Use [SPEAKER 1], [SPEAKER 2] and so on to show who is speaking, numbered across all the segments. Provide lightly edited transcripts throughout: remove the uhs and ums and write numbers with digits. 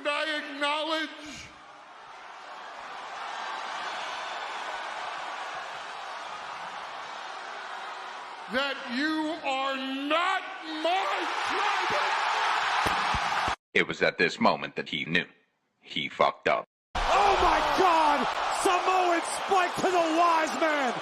[SPEAKER 1] and I acknowledge that you are not my tribal.
[SPEAKER 2] It was at this moment that he knew he fucked up.
[SPEAKER 3] Oh my God! Samoan spike to the wise man!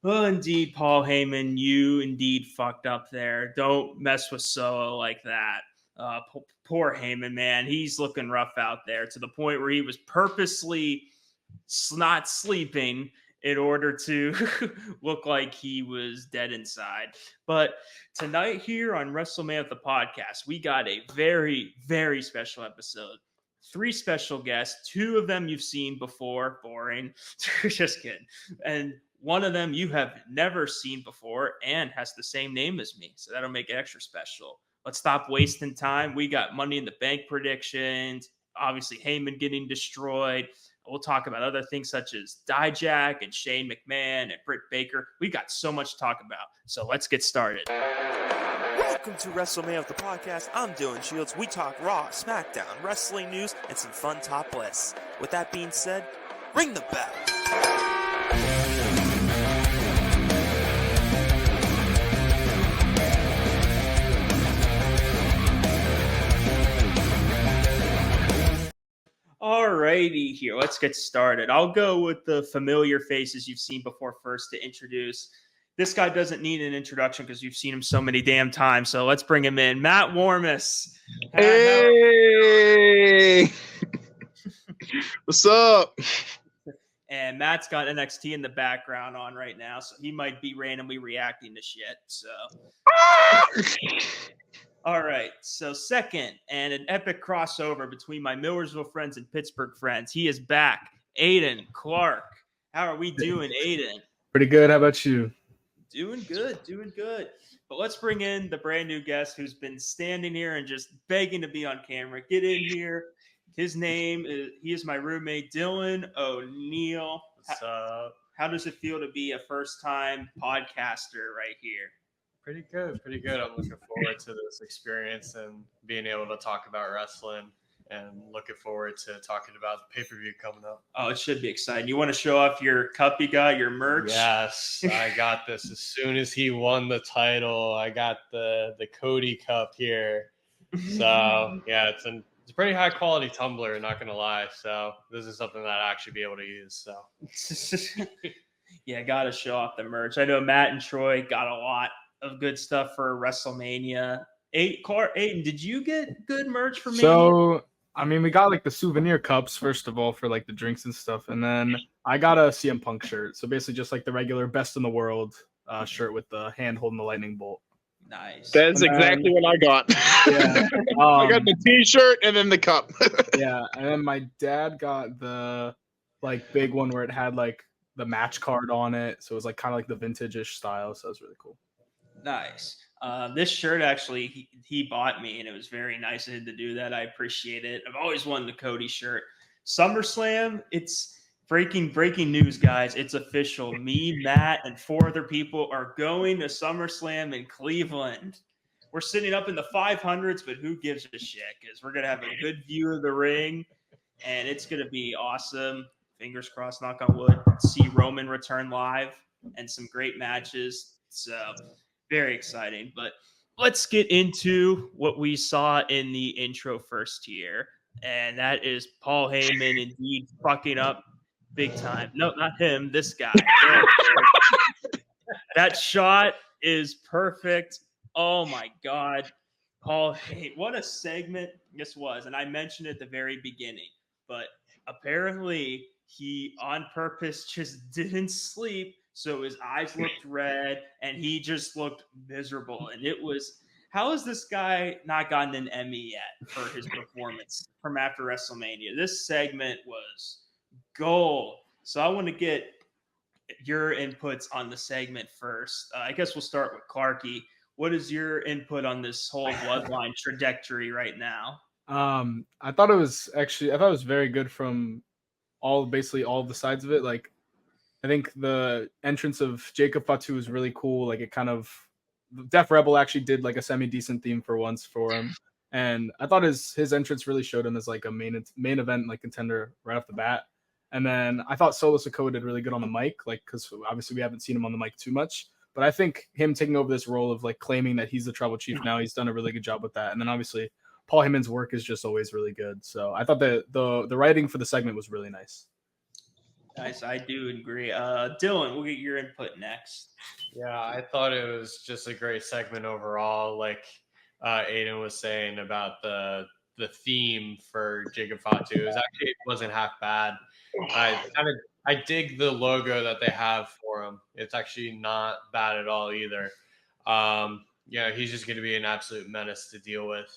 [SPEAKER 4] Well, indeed, Paul Heyman, you indeed fucked up there. Don't mess with Solo like that. Poor Heyman, man. He's looking rough out there to the point where he was purposely not sleeping in order to look like he was dead inside. But tonight here on WrestleMan the podcast, we got a very, very special episode. 3 special guests. 2 of them you've seen before. Boring. Just kidding. And one of them you have never seen before and has the same name as me. So that'll make it extra special. Let's stop wasting time. We got Money in the Bank predictions. Obviously, Heyman getting destroyed. We'll talk about other things such as Dijak and Shane McMahon and Britt Baker. We got so much to talk about. So let's get started.
[SPEAKER 5] Welcome to WrestleMan the podcast. I'm Dylan Shields. We talk Raw, SmackDown, wrestling news, and some fun top lists. With that being said, ring the bell.
[SPEAKER 4] Alrighty, here. Let's get started. I'll go with the familiar faces you've seen before first to introduce. This guy doesn't need an introduction because you've seen him so many damn times. So let's bring him in. Matt Warmus.
[SPEAKER 6] Hey! What's up?
[SPEAKER 4] And Matt's got NXT in the background on right now, so he might be randomly reacting to shit. So, all right. So second, and an epic crossover between my Millersville friends and Pittsburgh friends. He is back. Aiden Clark. How are we doing, Aiden?
[SPEAKER 7] Pretty good. How about you?
[SPEAKER 4] Doing good. But let's bring in the brand new guest who's been standing here and just begging to be on camera. Get in here. His name is, he is my roommate, Dylan O'Neill.
[SPEAKER 8] What's up?
[SPEAKER 4] How does it feel to be a first-time podcaster right here?
[SPEAKER 8] Pretty good. I'm looking forward to this experience and being able to talk about wrestling and looking forward to talking about the pay-per-view coming up.
[SPEAKER 4] Oh, it should be exciting. You want to show off your cup you got, your merch?
[SPEAKER 8] Yes, I got this. As soon as he won the title, I got the Cody cup here. So, yeah, it's a pretty high-quality tumbler, not going to lie. So this is something that I'll actually be able to use. So,
[SPEAKER 4] yeah, got to show off the merch. I know Matt and Troy got a lot of good stuff for WrestleMania. Aiden, did you get good merch for me?
[SPEAKER 7] So, I mean, we got like the souvenir cups, first of all, for like the drinks and stuff. And then I got a CM Punk shirt. So basically just like the regular best in the world shirt with the hand holding the lightning bolt.
[SPEAKER 4] Nice.
[SPEAKER 6] That's exactly what I got.
[SPEAKER 7] Yeah.
[SPEAKER 6] I got the t-shirt and then the cup.
[SPEAKER 7] Yeah. And then my dad got the like big one where it had like the match card on it. So it was like kind of like the vintage-ish style. So it was really cool.
[SPEAKER 4] Nice. This shirt actually he bought me, and it was very nice of him to do that. I appreciate it. I've always wanted a Cody shirt. SummerSlam, it's breaking news, guys. It's official. Me, Matt, and 4 other people are going to SummerSlam in Cleveland. We're sitting up in the 500s, but who gives a shit? Because we're going to have a good view of the ring, and it's going to be awesome. Fingers crossed, knock on wood. See Roman return live and some great matches. So very exciting. But let's get into what we saw in the intro first here. And that is Paul Heyman indeed fucking up big time. No, not him. This guy. That shot is perfect. Oh, my God. Paul Heyman. What a segment this was. And I mentioned it at the very beginning. But apparently he on purpose just didn't sleep. So his eyes looked red, and he just looked miserable. And it was, how has this guy not gotten an Emmy yet for his performance from after WrestleMania? This segment was gold. So I want to get your inputs on the segment first. I guess we'll start with Clarky. What is your input on this whole Bloodline trajectory right now?
[SPEAKER 7] I thought it was very good from basically all of the sides of it. Like, I think the entrance of Jacob Fatu is really cool. Like it kind of Def Rebel actually did like a semi-decent theme for once for him. And I thought his entrance really showed him as like a main event like contender right off the bat. And then I thought Solo Sikoa did really good on the mic, like because obviously we haven't seen him on the mic too much. But I think him taking over this role of like claiming that he's the tribal chief now, he's done a really good job with that. And then obviously Paul Heyman's work is just always really good. So I thought that the writing for the segment was really nice.
[SPEAKER 4] Nice, I do agree. Dylan, we'll get your input next.
[SPEAKER 8] Yeah, I thought it was just a great segment overall. Like Aiden was saying about the theme for Jacob Fatu, it wasn't half bad. I dig the logo that they have for him. It's actually not bad at all either. He's just going to be an absolute menace to deal with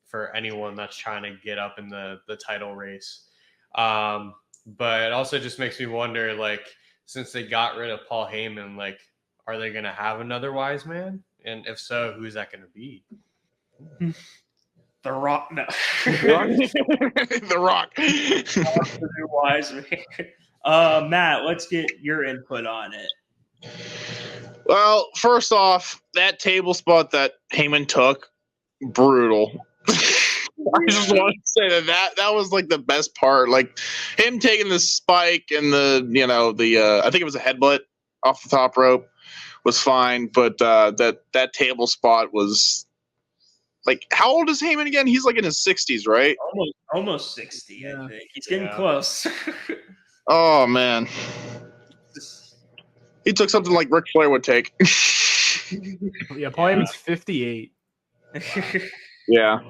[SPEAKER 8] for anyone that's trying to get up in the title race. But it also just makes me wonder, like, since they got rid of Paul Heyman, like, are they going to have another wise man? And if so, who's that going to be?
[SPEAKER 4] The Rock. No.
[SPEAKER 6] The Rock.
[SPEAKER 4] The new wise man. Matt, let's get your input on it.
[SPEAKER 6] Well, first off, that table spot that Heyman took, brutal. I just want to say that was like the best part. Like him taking the spike and the I think it was a headbutt off the top rope was fine, but that table spot was like, how old is Heyman again? He's like in his 60s, right?
[SPEAKER 4] Almost 60, yeah. I think. He's getting close.
[SPEAKER 6] Oh man. He took something like Ric Flair would take.
[SPEAKER 7] Yeah, Paul Heyman's 58.
[SPEAKER 6] Yeah.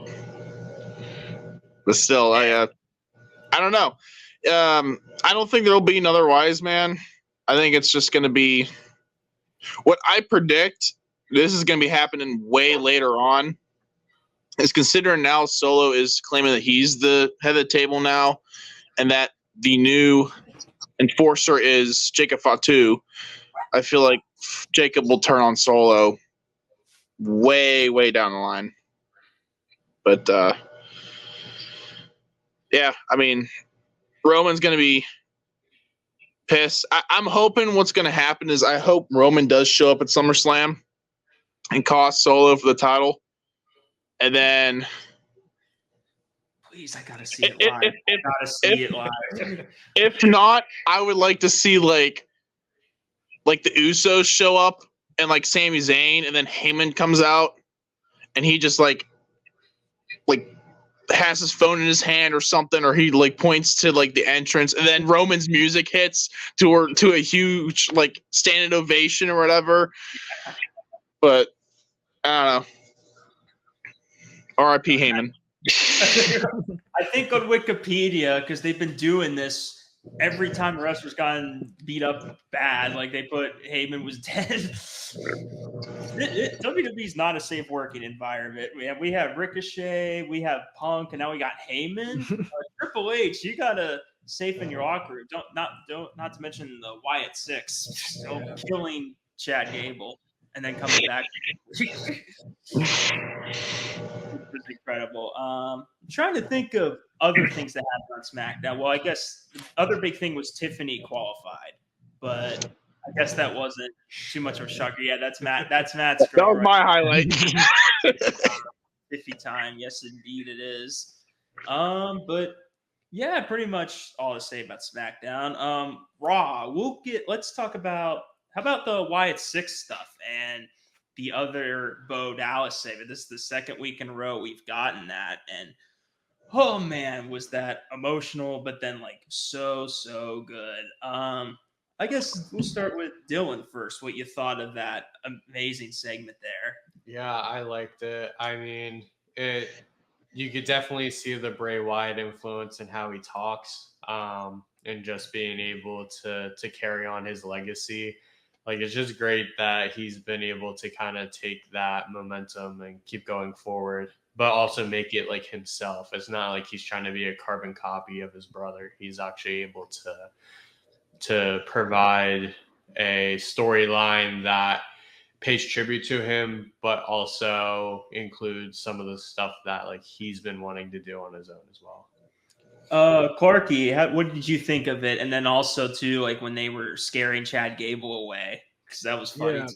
[SPEAKER 6] But still, I don't know. I don't think there'll be another wise man. I think it's just going to be what I predict. This is going to be happening way later on. Is considering now Solo is claiming that he's the head of the table now, and that the new enforcer is Jacob Fatu. I feel like Jacob will turn on Solo way, way down the line. But yeah, I mean, Roman's going to be pissed. I'm hoping what's going to happen is I hope Roman does show up at SummerSlam and cost Solo for the title. And then,
[SPEAKER 4] please, I gotta see it live.
[SPEAKER 6] If not, I would like to see like the Usos show up and like Sami Zayn, and then Heyman comes out and he just like has his phone in his hand or something, or he like points to like the entrance, and then Roman's music hits to a huge like standing ovation or whatever. But I don't know. R.I.P. Heyman.
[SPEAKER 4] I think on Wikipedia, because they've been doing this every time the wrestler's gotten beat up bad, like they put Heyman was dead. WWE is not a safe working environment. We have Ricochet, we have Punk, and now we got Heyman. Triple H, you gotta safe in your locker room. Not to mention the Wyatt Six still killing Chad Gable and then coming back. It was incredible. I'm trying to think of other things that happened on SmackDown. Well, I guess the other big thing was Tiffany qualified, but I guess that wasn't too much of a shocker. Yeah, that's Matt. That's Matt's.
[SPEAKER 6] That was my highlight.
[SPEAKER 4] Iffy time. Yes, indeed, it is. But yeah, pretty much all to say about SmackDown. Raw. Let's talk about how about the Wyatt Six stuff and the other Bo Dallas segment. This is the second week in a row we've gotten that. And oh man, was that emotional, but then like so good. I guess we'll start with Dylan first. What you thought of that amazing segment there.
[SPEAKER 8] Yeah, I liked it. I mean, you could definitely see the Bray Wyatt influence in how he talks, and just being able to carry on his legacy. Like, it's just great that he's been able to kind of take that momentum and keep going forward, but also make it like himself. It's not like he's trying to be a carbon copy of his brother. He's actually able to provide a storyline that pays tribute to him, but also includes some of the stuff that like he's been wanting to do on his own as well.
[SPEAKER 4] Clarky, what did you think of it? And then also too, like when they were scaring Chad Gable away, because that was funny.
[SPEAKER 7] Yeah.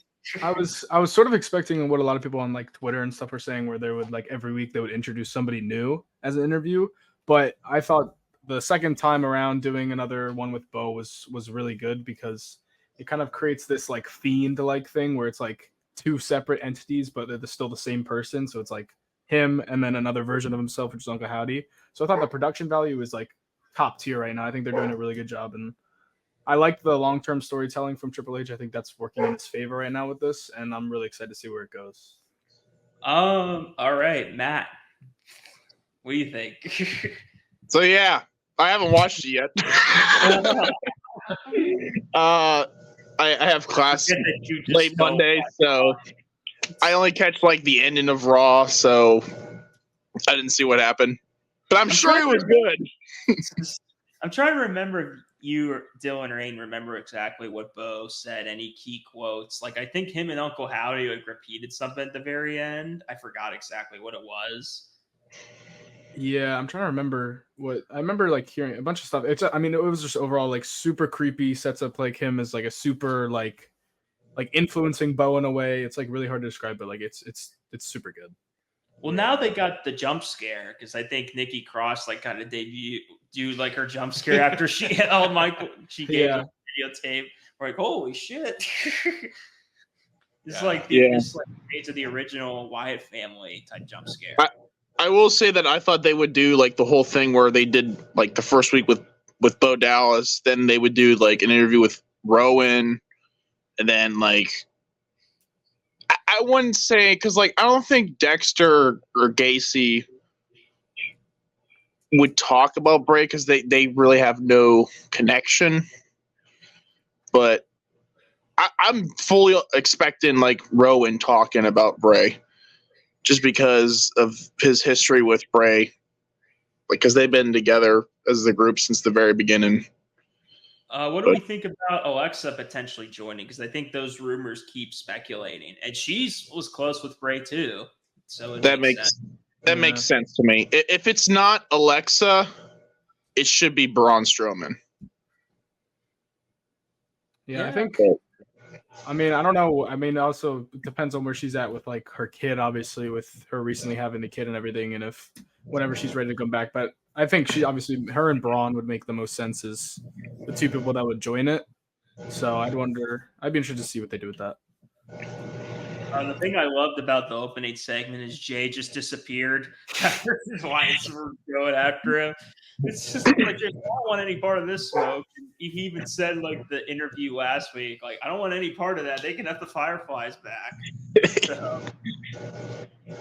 [SPEAKER 7] I was sort of expecting what a lot of people on like Twitter and stuff were saying, where they would like every week they would introduce somebody new as an interview. But I thought the second time around doing another one with Bo was really good, because it kind of creates this like fiend like thing where it's like two separate entities, but they're still the same person. So it's like him and then another version of himself, which is Uncle Howdy. So I thought the production value is like top tier right now. I think they're doing a really good job, and I like the long-term storytelling from Triple H. I think that's working in his favor right now with this, and I'm really excited to see where it goes.
[SPEAKER 4] All right, Matt, what do you think?
[SPEAKER 6] So yeah, I haven't watched it yet. I have class late Monday, so I only catch like the ending of Raw, so I didn't see what happened. But I'm sure it was good.
[SPEAKER 4] I'm trying to remember if you or Dylan or Aiden remember exactly what Bo said, any key quotes. Like I think him and Uncle Howdy like repeated something at the very end. I forgot exactly what it was.
[SPEAKER 7] Yeah, I'm trying to remember what I remember, like hearing a bunch of stuff. It was just overall like super creepy, sets up like him as like a super like influencing Bo in a way. It's like really hard to describe, but like it's super good.
[SPEAKER 4] Well, now they got the jump scare, because I think Nikki Cross like kind of debuted like her jump scare after she held Michael. She gave the videotape. We're like, holy shit! It's like to the original Wyatt family type jump scare.
[SPEAKER 6] I will say that I thought they would do like the whole thing where they did like the first week with Bo Dallas, then they would do like an interview with Rowan, and then like I wouldn't say, because like I don't think Dexter or Gacy would talk about Bray because they really have no connection. But I'm fully expecting like Rowan talking about Bray, just because of his history with Bray, like because they've been together as the group since the very beginning.
[SPEAKER 4] What do we think about Alexa potentially joining? Because I think those rumors keep speculating, and she was close with Bray too. So
[SPEAKER 6] that makes sense to me. If it's not Alexa, it should be Braun Strowman.
[SPEAKER 7] Yeah, I think. I mean, I don't know. I mean, also it depends on where she's at with like her kid, obviously, with her recently having the kid and everything, and if whenever she's ready to come back. But I think her and Braun would make the most sense as the two people that would join it. So I'd be interested to see what they do with that.
[SPEAKER 4] The thing I loved about the opening segment is Jay just disappeared after his lights were going after him. It's just like, I don't want any part of this smoke. And he even said, like, the interview last week, like, I don't want any part of that. They can have the Fireflies back. So,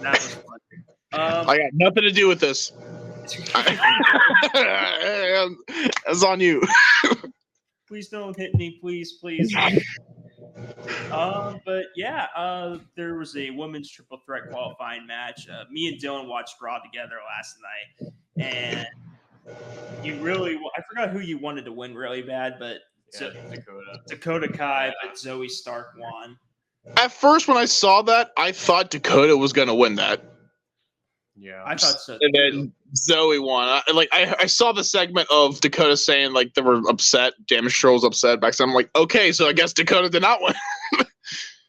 [SPEAKER 4] that was fun.
[SPEAKER 6] I got nothing to do with this. That's on you.
[SPEAKER 4] Please don't hit me, please. But yeah, there was a women's triple threat qualifying match. Me and Dylan watched Raw together last night, and I forgot who you wanted to win really bad, but Dakota Kai, but Zoe Stark won.
[SPEAKER 6] At first, when I saw that, I thought Dakota was going to win that.
[SPEAKER 8] Yeah,
[SPEAKER 4] I thought so.
[SPEAKER 6] And then Zoe won. I saw the segment of Dakota saying like they were upset. Damage Control was upset back. So I'm like, okay, so I guess Dakota did not win.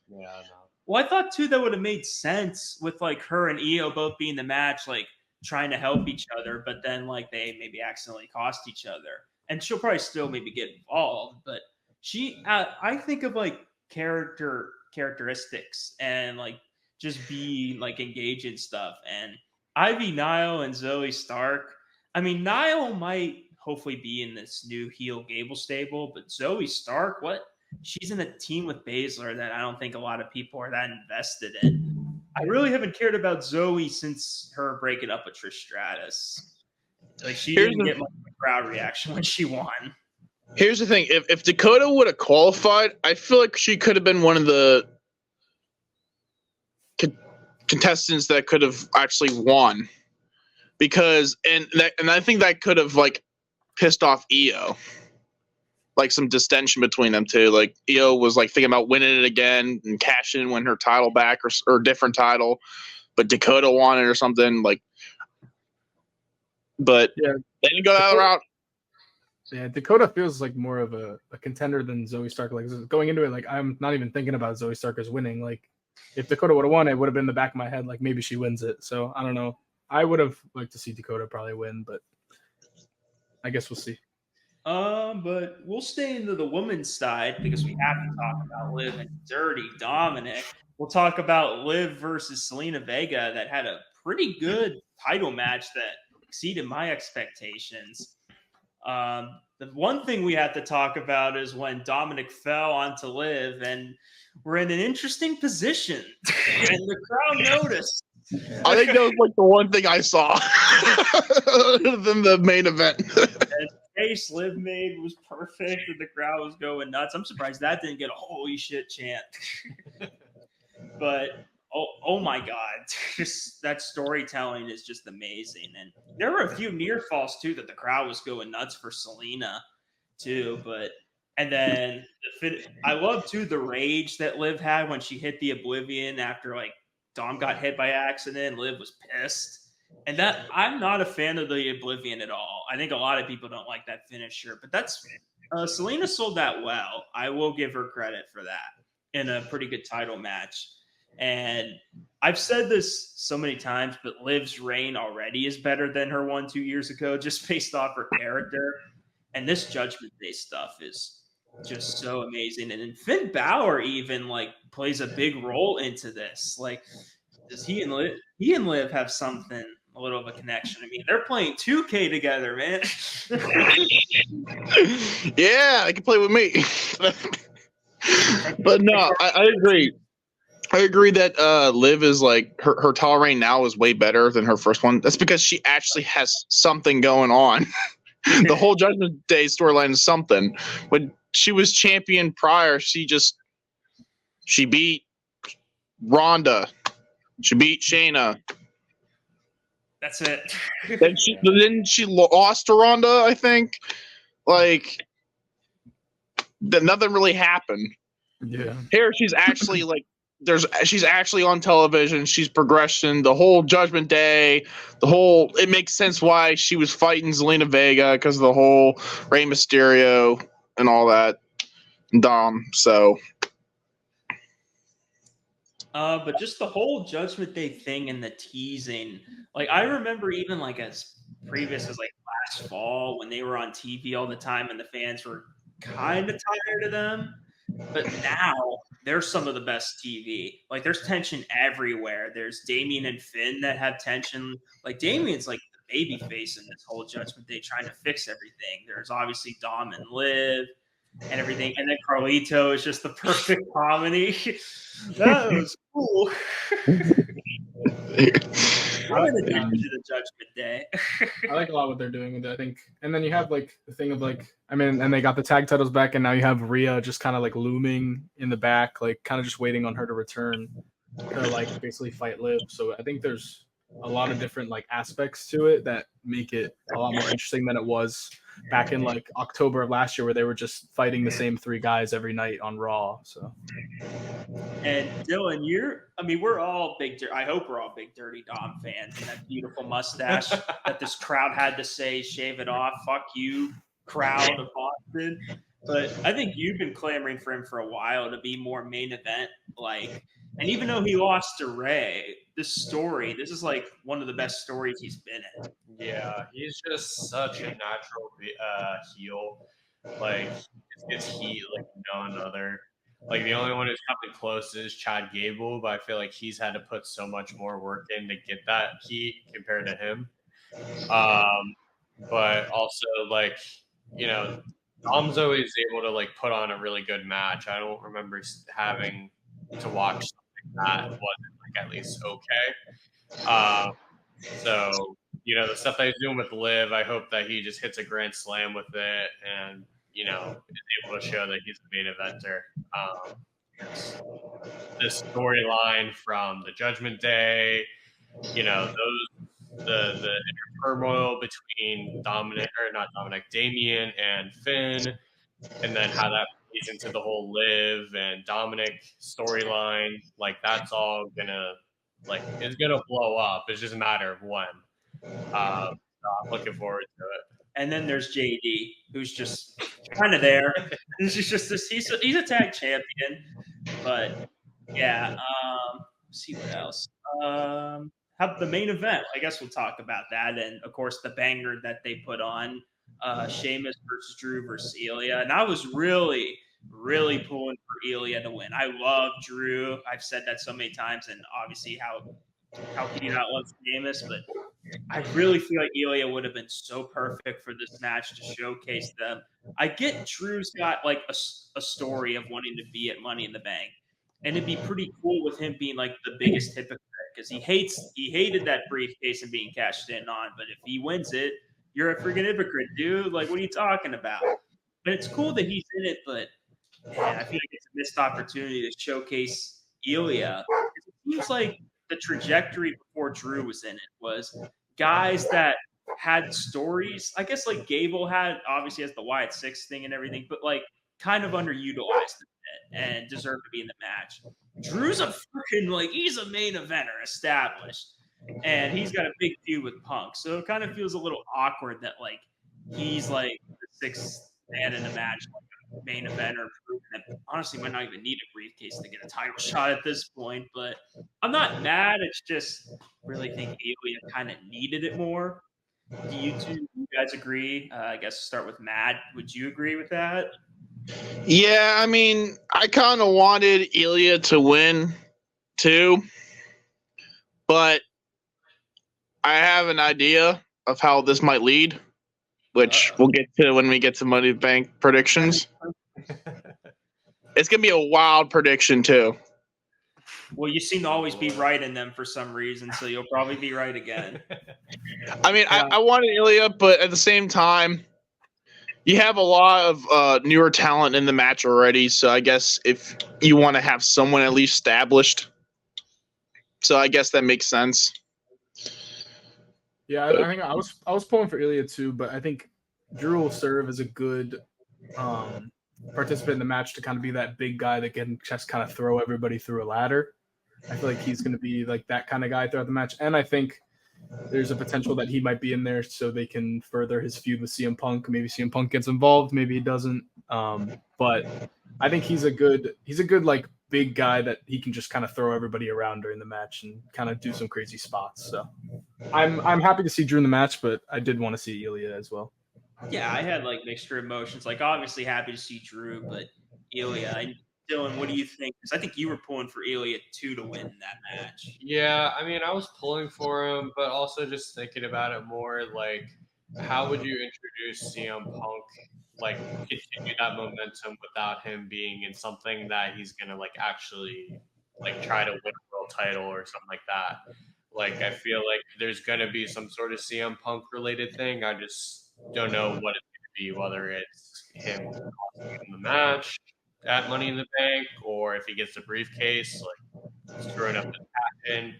[SPEAKER 8] Yeah, no.
[SPEAKER 4] Well, I thought too that would have made sense with like her and Io both being the match, like trying to help each other, but then like they maybe accidentally cost each other, and she'll probably still maybe get involved. But I think of like characteristics and like just being like engaged in stuff. And Ivy Nile and Zoe Stark. I mean, Nile might hopefully be in this new heel Gable stable, but Zoe Stark, she's in a team with Baszler that I don't think a lot of people are that invested in. I really haven't cared about Zoe since her breaking up with Trish Stratus. Like she didn't get much of a crowd reaction when she won.
[SPEAKER 6] Here's the thing: if Dakota would have qualified, I feel like she could have been one of the contestants that could have actually won, because and I think that could have like pissed off Io, like some distension between them two. Like Io was like thinking about winning it again and cashing in, win her title back or a different title, but Dakota won it or something. Like but
[SPEAKER 7] Yeah.
[SPEAKER 6] they didn't go that route.
[SPEAKER 7] Yeah, Dakota feels like more of a contender than Zoe Stark. Like going into it, like I'm not even thinking about Zoe Stark as winning. Like if Dakota would have won, it would have been in the back of my head. Like maybe she wins it. So I don't know. I would have liked to see Dakota probably win, but I guess we'll see.
[SPEAKER 4] But we'll stay into the women's side because we have to talk about Liv and Dirty Dominic. We'll talk about Liv versus Selena Vega that had a pretty good title match that exceeded my expectations. The one thing we have to talk about is when Dominic fell onto Liv, and we're in an interesting position, and the crowd noticed.
[SPEAKER 6] I think that was like the one thing I saw other than the main event.
[SPEAKER 4] And face Liv made was perfect, and the crowd was going nuts. I'm surprised that didn't get a holy shit chant. But oh my god, just that storytelling is just amazing. And there were a few near falls too that the crowd was going nuts for Selena too. And then I love too the rage that Liv had when she hit the Oblivion after like Dom got hit by accident. Liv was pissed. And that I'm not a fan of the Oblivion at all. I think a lot of people don't like that finisher, but that's Selena sold that well. I will give her credit for that in a pretty good title match. And I've said this so many times, but Liv's reign already is better than her 1-2 years ago, just based off her character. And this Judgment Day stuff is just so amazing. And then Finn Balor even like plays a big role into this. Like, does he and Liv have something, a little of a connection? I mean, they're playing 2K together, man.
[SPEAKER 6] Yeah, they can play with me. But no, I agree. I agree that Liv is like her title reign now is way better than her first one. That's because she actually has something going on. The whole Judgment Day storyline is something. When she was champion prior, she beat Ronda. She beat Shayna.
[SPEAKER 4] That's it.
[SPEAKER 6] Then she lost to Ronda, I think. Like, nothing really happened.
[SPEAKER 7] Yeah.
[SPEAKER 6] Here she's actually like she's actually on television. She's progression. The whole Judgment Day, it makes sense why she was fighting Zelina Vega because of the whole Rey Mysterio and all that. Dom, so.
[SPEAKER 4] But just the whole Judgment Day thing and the teasing. Like, I remember even like as previous as like last fall when they were on TV all the time and the fans were kind of tired of them. But now they're some of the best TV. Like, there's tension everywhere. There's Damian and Finn that have tension. Like, Damian's like the baby face in this whole Judgment Day trying to fix everything. There's obviously Dom and Liv and everything. And then Carlito is just the perfect comedy. That was cool. I'm in addition to the Judgment Day.
[SPEAKER 7] I like a lot what they're doing with it, I think. And then you have like the thing of like, I mean, and they got the tag titles back, and now you have Rhea just kind of like looming in the back, like kind of just waiting on her to return to like basically fight Liv. So I think there's a lot of different like aspects to it that make it a lot more interesting than it was back in like October of last year, where they were just fighting the same three guys every night on Raw. So,
[SPEAKER 4] and Dylan, we're all I hope we're all big Dirty Dom fans, and that beautiful mustache that this crowd had to say, shave it off. Fuck you, crowd of Boston. But I think you've been clamoring for him for a while to be more main event like. And even though he lost to Ray, this is like one of the best stories he's been in.
[SPEAKER 8] Yeah, he's just such a natural heel. Like, it's heat like none other. Like, the only one who's coming close is Chad Gable, but I feel like he's had to put so much more work in to get that heat compared to him. But also, like, you know, Dom's always able to like put on a really good match. I don't remember having to watch something that wasn't like at least okay. So, you know, the stuff that he's doing with Liv, I hope that he just hits a grand slam with it and, you know, is able to show that he's a main eventer. This storyline from the Judgment Day, you know, the turmoil between Damian and Finn, and then how that plays into the whole Liv and Dominic storyline, like that's all it's gonna blow up. It's just a matter of when. Looking forward to it.
[SPEAKER 4] And then there's JD, who's just kind of there. He's just this. He's a tag champion, but yeah. See what else. Have the main event. I guess we'll talk about that, and of course the banger that they put on, Sheamus versus Drew versus Ilya, and I was really pulling for Ilya to win. I love Drew. I've said that so many times, and obviously how can you not love Sheamus, but I really feel like Ilya would have been so perfect for this match to showcase them. I get Drew's got like a story of wanting to be at Money in the Bank, and it'd be pretty cool with him being like the biggest hypocrite because he hated that briefcase and being cashed in on. But if he wins it, you're a freaking hypocrite, dude. Like, what are you talking about? But it's cool that he's in it, but man, I feel like it's a missed opportunity to showcase Ilya. It seems like the trajectory before Drew was in it was guys that had stories. I guess like Gable obviously has the Wyatt Six thing and everything, but like kind of underutilized and deserved to be in the match. Drew's a freaking he's a main eventer established, and he's got a big feud with Punk, so it kind of feels a little awkward that like he's like the sixth man in the match, like a main eventer. And honestly, might not even need a briefcase to get a title shot at this point. But I'm not mad. It's just really think Ilya kind of needed it more. Do you guys agree? I guess start with Matt. Would you agree with that?
[SPEAKER 6] Yeah, I mean, I kind of wanted Ilya to win too, but I have an idea of how this might lead, which we'll get to when we get to Money in the Bank predictions. It's going to be a wild prediction too.
[SPEAKER 4] Well, you seem to always be right in them for some reason, so you'll probably be right again.
[SPEAKER 6] I mean, I wanted Ilya, but at the same time, you have a lot of newer talent in the match already, so I guess if you want to have someone at least established, so I guess that makes sense.
[SPEAKER 7] Yeah, I think I was pulling for Ilya too, but I think Drew will serve as a good participant in the match to kind of be that big guy that can just kind of throw everybody through a ladder. I feel like he's going to be like that kind of guy throughout the match, and I think there's a potential that he might be in there so they can further his feud with CM Punk. Maybe CM Punk gets involved, maybe he doesn't. But I think he's a good like big guy that he can just kind of throw everybody around during the match and kind of do some crazy spots. So I'm happy to see Drew in the match, but I did want to see Ilya as well.
[SPEAKER 4] Yeah, I had like mixed emotions. Like obviously happy to see Drew, but Ilya. Dylan, what do you think? Because I think you were pulling for Ilya too to win that match.
[SPEAKER 8] Yeah, I mean, I was pulling for him, but also just thinking about it more, like, how would you introduce CM Punk, like, continue that momentum without him being in something that he's gonna like actually like try to win a world title or something like that? Like, I feel like there's gonna be some sort of CM Punk related thing. I just don't know what it's gonna be, whether it's him costing him the match at Money in the Bank, or if he gets the briefcase, like screwing up the passion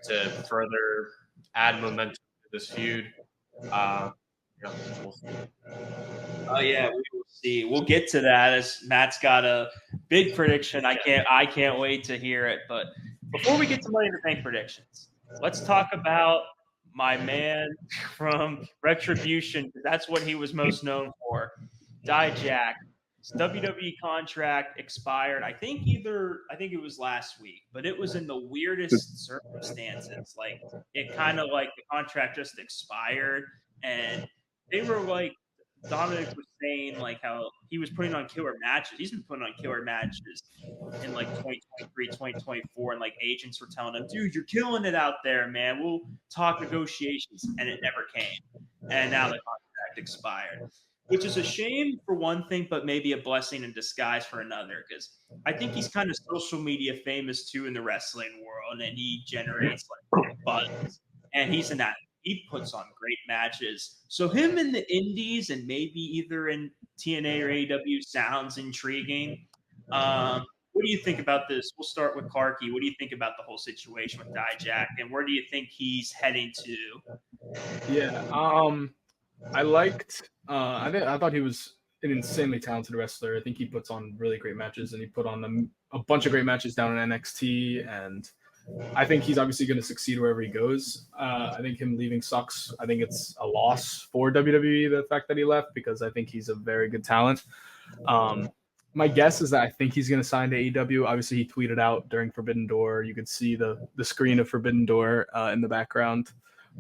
[SPEAKER 8] to further add momentum to this feud. We'll see.
[SPEAKER 4] Oh yeah, we will see. We'll get to that as Matt's got a big prediction. I can't wait to hear it. But before we get to Money in the Bank predictions, let's talk about my man from Retribution, because that's what he was most known for, Dijak. His WWE contract expired. I think it was last week, but it was in the weirdest circumstances. Like it kind of like the contract just expired, and they were like, Dominic was saying like how he was putting on killer matches. He's been putting on killer matches in like 2023, 2024, and like agents were telling him, dude, you're killing it out there, man. We'll talk negotiations, and it never came. And now the contract expired, which is a shame for one thing, but maybe a blessing in disguise for another. Because I think he's kind of social media famous too in the wrestling world, and he generates like buzz. And he's in that. He puts on great matches. So him in the Indies and maybe either in TNA or AEW sounds intriguing. What do you think about this? We'll start with Clarky. What do you think about the whole situation with Dijak, and where do you think he's heading to?
[SPEAKER 7] Yeah, I liked. I thought he was an insanely talented wrestler. I think he puts on really great matches, and he put on a bunch of great matches down in NXT. And I think he's obviously going to succeed wherever he goes. I think him leaving sucks. I think it's a loss for WWE, the fact that he left, because I think he's a very good talent. My guess is that I think he's going to sign to AEW. Obviously, he tweeted out during Forbidden Door. You could see the screen of Forbidden Door in the background.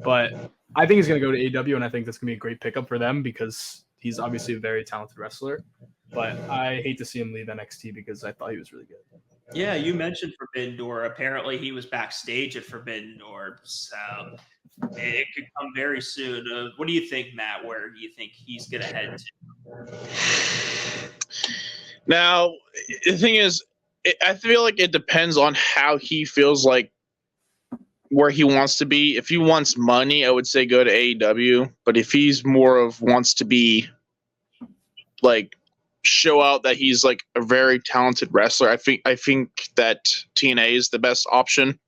[SPEAKER 7] But I think he's going to go to AEW, and I think that's going to be a great pickup for them because he's obviously a very talented wrestler. But I hate to see him leave NXT because I thought he was really good.
[SPEAKER 4] Yeah, you mentioned Forbidden Door. Apparently, he was backstage at Forbidden Door, so it could come very soon. What do you think, Matt? Where do you think he's going to head to?
[SPEAKER 6] Now, the thing is, I feel like it depends on how he feels like where he wants to be. If he wants money, I would say go to AEW. But if he's more of wants to be like show out that he's like a very talented wrestler, I think that TNA is the best option.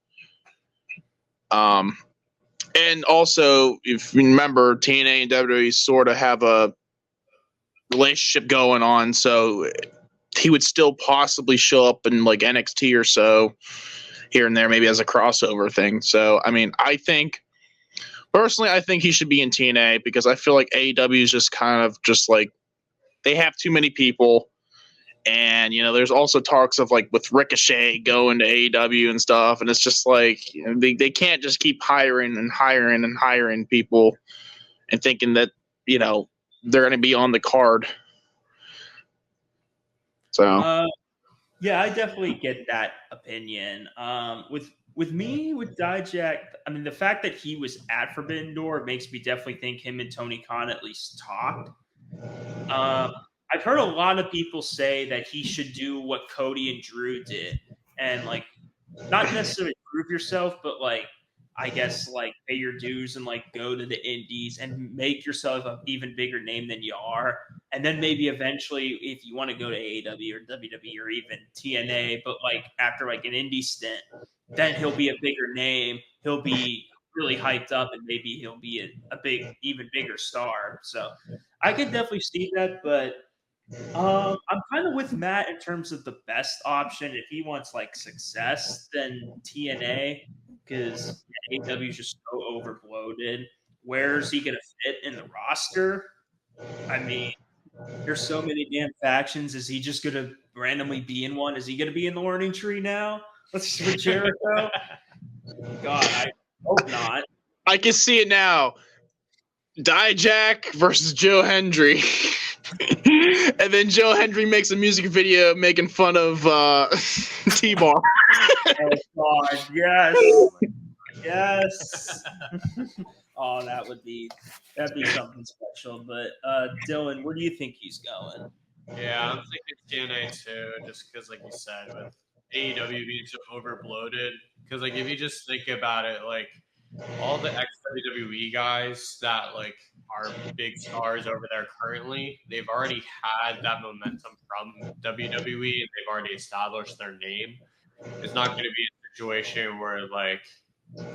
[SPEAKER 6] And also, if you remember, TNA and WWE sort of have a relationship going on, so he would still possibly show up in like NXT or so here and there, maybe as a crossover thing. So, I mean, I think he should be in TNA because I feel like AEW is just kind of just like they have too many people. And, you know, there's also talks of like with Ricochet going to AEW and stuff. And it's just like, you know, they can't just keep hiring people and thinking that, you know, they're going to be on the card. So,
[SPEAKER 4] yeah, I definitely get that opinion. With Dijak, I mean, the fact that he was at Forbidden Door makes me definitely think him and Tony Khan at least talked. I've heard a lot of people say that he should do what Cody and Drew did, and like not necessarily prove yourself, but like I guess like pay your dues and like go to the indies and make yourself an even bigger name than you are. And then maybe eventually if you want to go to AEW or WWE or even TNA, but like after like an indie stint, then he'll be a bigger name. He'll be really hyped up and maybe he'll be a big, even bigger star. So I could definitely see that, but I'm kind of with Matt in terms of the best option. If he wants like success, then TNA, because AEW is just so overbloated. Where's he going to fit in the roster? I mean, there's so many damn factions. Is he just going to randomly be in one? Is he going to be in the learning tree now? Let's see with Jericho. God, I hope not.
[SPEAKER 6] I can see it now. Dijak versus Joe Hendry. And then Joe Hendry makes a music video making fun of T-Bar.
[SPEAKER 4] Oh, God, yes. Yes. Oh, that'd be something special. But Dylan, where do you think he's going?
[SPEAKER 8] Yeah, I'm thinking TNA too, just because, like you said, with AEW being so overbloated. Because, like, if you just think about it, like, all the ex-WWE guys that, like, are big stars over there currently, they've already had that momentum from WWE, and they've already established their name. It's not going to be a situation where, like,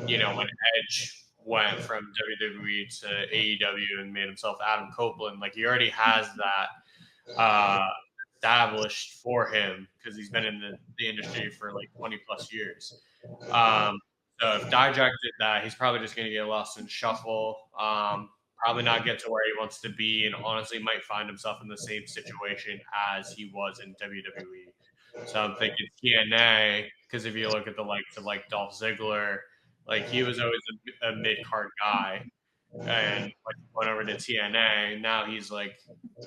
[SPEAKER 8] you know, when Edge went from WWE to AEW and made himself Adam Copeland, like, he already has that established for him because he's been in the industry for like 20 plus years. So if Dijak did that, he's probably just going to get lost in shuffle, probably not get to where he wants to be, and honestly might find himself in the same situation as he was in WWE. So I'm thinking TNA, because if you look at the likes of like Dolph Ziggler, like he was always a mid-card guy, and like went over to TNA. Now he's like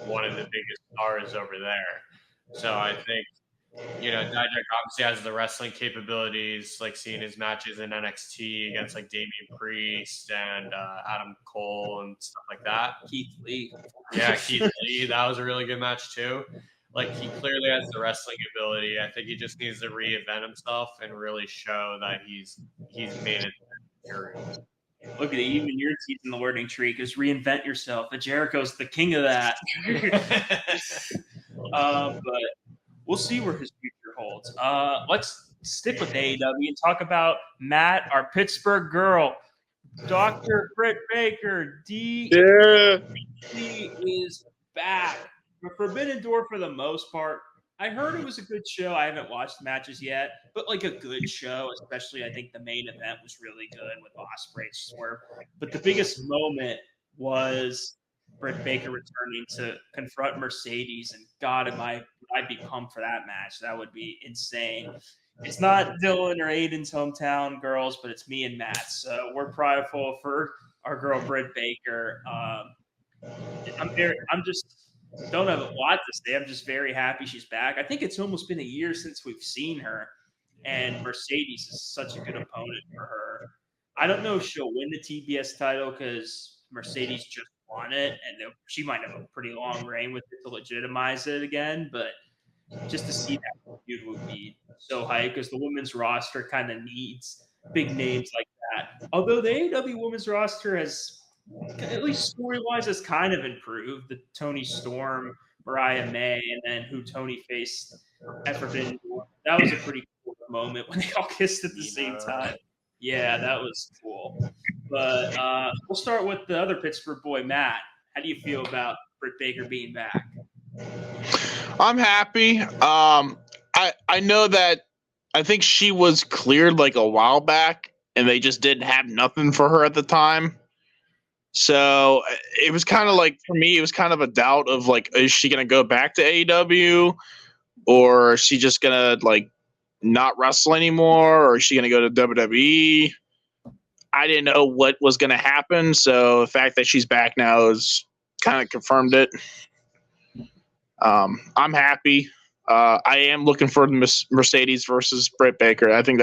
[SPEAKER 8] one of the biggest stars over there. So I think, you know, Dijak obviously has the wrestling capabilities, like seeing his matches in NXT against like Damian Priest and Adam Cole and stuff like that.
[SPEAKER 4] Keith Lee.
[SPEAKER 8] Yeah, Keith Lee. That was a really good match too. Like, he clearly has the wrestling ability. I think he just needs to reinvent himself and really show that he's made it through.
[SPEAKER 4] Look at it, even your teeth in the learning tree, because reinvent yourself. But Jericho's the king of that. But we'll see where his future holds. Let's stick with AEW and talk about Matt, our Pittsburgh girl, Dr. Britt Baker. DB is back. The Forbidden Door, for the most part, I heard it was a good show. I haven't watched the matches yet, but like a good show, especially I think the main event was really good with Ospreay and Swerve. But the biggest moment was Britt Baker returning to confront Mercedes, and God, I'd be pumped for that match. That would be insane. It's not Dylan or Aiden's hometown girls, but it's me and Matt. So we're prideful for our girl Britt Baker. I'm just don't have a lot to say. I'm just very happy she's back. I think it's almost been a year since we've seen her, and Mercedes is such a good opponent for her. I don't know if she'll win the TBS title because Mercedes just won it, and she might have a pretty long reign with it to legitimize it again. But just to see that feud would be so hype because the women's roster kind of needs big names like that. Although the AEW women's roster has, at least story-wise, has kind of improved. The Tony Storm, Mariah May, and then who Tony faced at Forbidden Door. That was a pretty cool moment when they all kissed at the same time. Yeah, that was cool. But we'll start with the other Pittsburgh boy, Matt. How do you feel about Britt Baker being back?
[SPEAKER 6] I'm happy. I know that I think she was cleared like a while back, and they just didn't have nothing for her at the time. So it was kind of like, for me, it was kind of a doubt of like, is she going to go back to AEW, or is she just going to like not wrestle anymore, or is she going to go to WWE? I didn't know what was going to happen. So the fact that she's back now is kind of confirmed it. I'm happy. I am looking for Mercedes versus Britt Baker. I think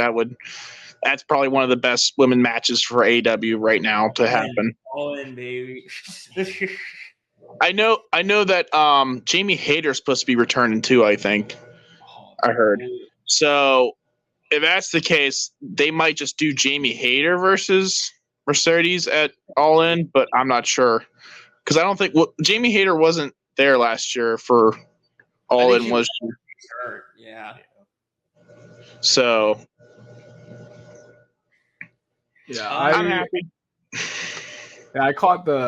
[SPEAKER 6] that's probably one of the best women matches for AEW right now to happen.
[SPEAKER 4] All in, baby.
[SPEAKER 6] I know that Jamie Hayter's supposed to be returning too, I think. I heard. So if that's the case, they might just do Jamie Hayter versus Mercedes at All In, but I'm not sure. Because I don't think Jamie Hayter wasn't there last year for All In, was she?
[SPEAKER 4] Hurt. Yeah.
[SPEAKER 6] So
[SPEAKER 7] yeah,
[SPEAKER 6] I'm happy.
[SPEAKER 7] Yeah,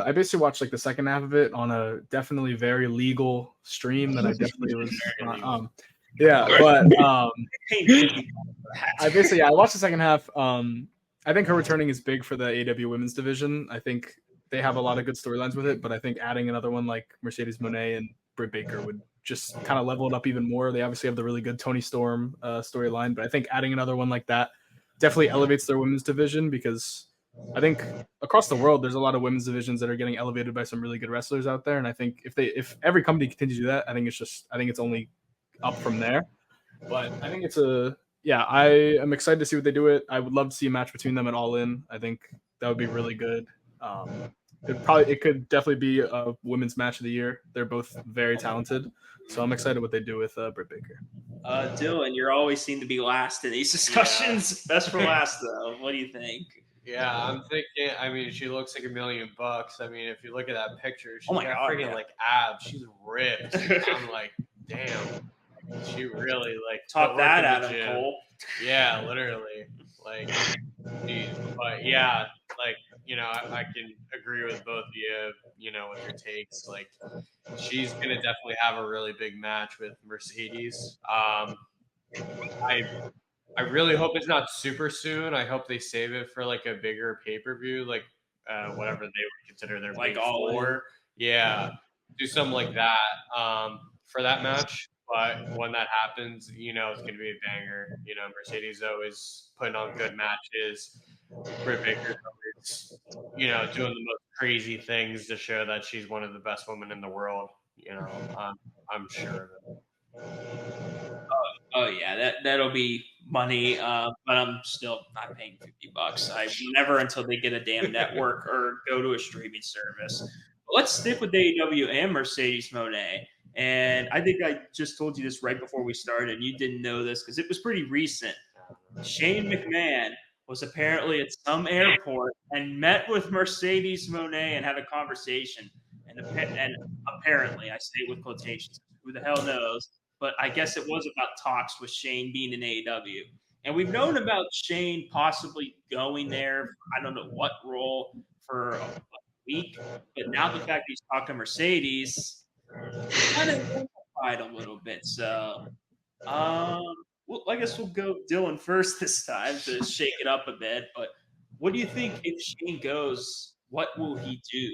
[SPEAKER 7] I basically watched like the second half of it on a definitely very legal stream that I definitely was I watched the second half. I think her returning is big for the AEW women's division. I think they have a lot of good storylines with it, but I think adding another one like Mercedes Moné and Britt Baker would just kind of level it up even more. They obviously have the really good Tony Storm storyline, but I think adding another one like that definitely elevates their women's division, because I think across the world there's a lot of women's divisions that are getting elevated by some really good wrestlers out there, and I think if every company continues to do that, I think it's only up from there. But I think I am excited to see what they do it. I would love to see a match between them at All In. I think that would be really good. It could definitely be a women's match of the year. They're both very talented, so I'm excited what they do with Britt Baker.
[SPEAKER 4] Dylan, you always seem to be last in these discussions. Yeah. Best for last, though. What do you think?
[SPEAKER 8] Yeah, I'm thinking. I mean, she looks like $1 million. I mean, if you look at that picture, she's got freaking like abs. She's ripped. I'm like, damn. She really like
[SPEAKER 4] talk that out of Cole.
[SPEAKER 8] Yeah, literally. Like, geez. But yeah, like, I can agree with both of you, with your takes. Like, she's gonna definitely have a really big match with Mercedes. I really hope it's not super soon. I hope they save it for like a bigger pay-per-view, like whatever they would consider their
[SPEAKER 4] like
[SPEAKER 8] big four. Yeah, do something like that for that match. But when that happens, it's going to be a banger. Mercedes always putting on good matches. Britt Baker's always, doing the most crazy things to show that she's one of the best women in the world. I'm sure of it.
[SPEAKER 4] Oh yeah, that'll be money. But I'm still not paying $50. I never until they get a damn network or go to a streaming service. But let's stick with AEW and Mercedes Moné. And I think I just told you this right before we started, and you didn't know this because it was pretty recent. Shane McMahon was apparently at some airport and met with Mercedes Moné and had a conversation. And apparently, I say it with quotations, who the hell knows? But I guess it was about talks with Shane being in AEW. And we've known about Shane possibly going there, I don't know what role, for a week. But now the fact he's talking to Mercedes, kind of a little bit. So, well, I guess we'll go Dylan first this time to shake it up a bit. But what do you think if Shane goes? What will he do?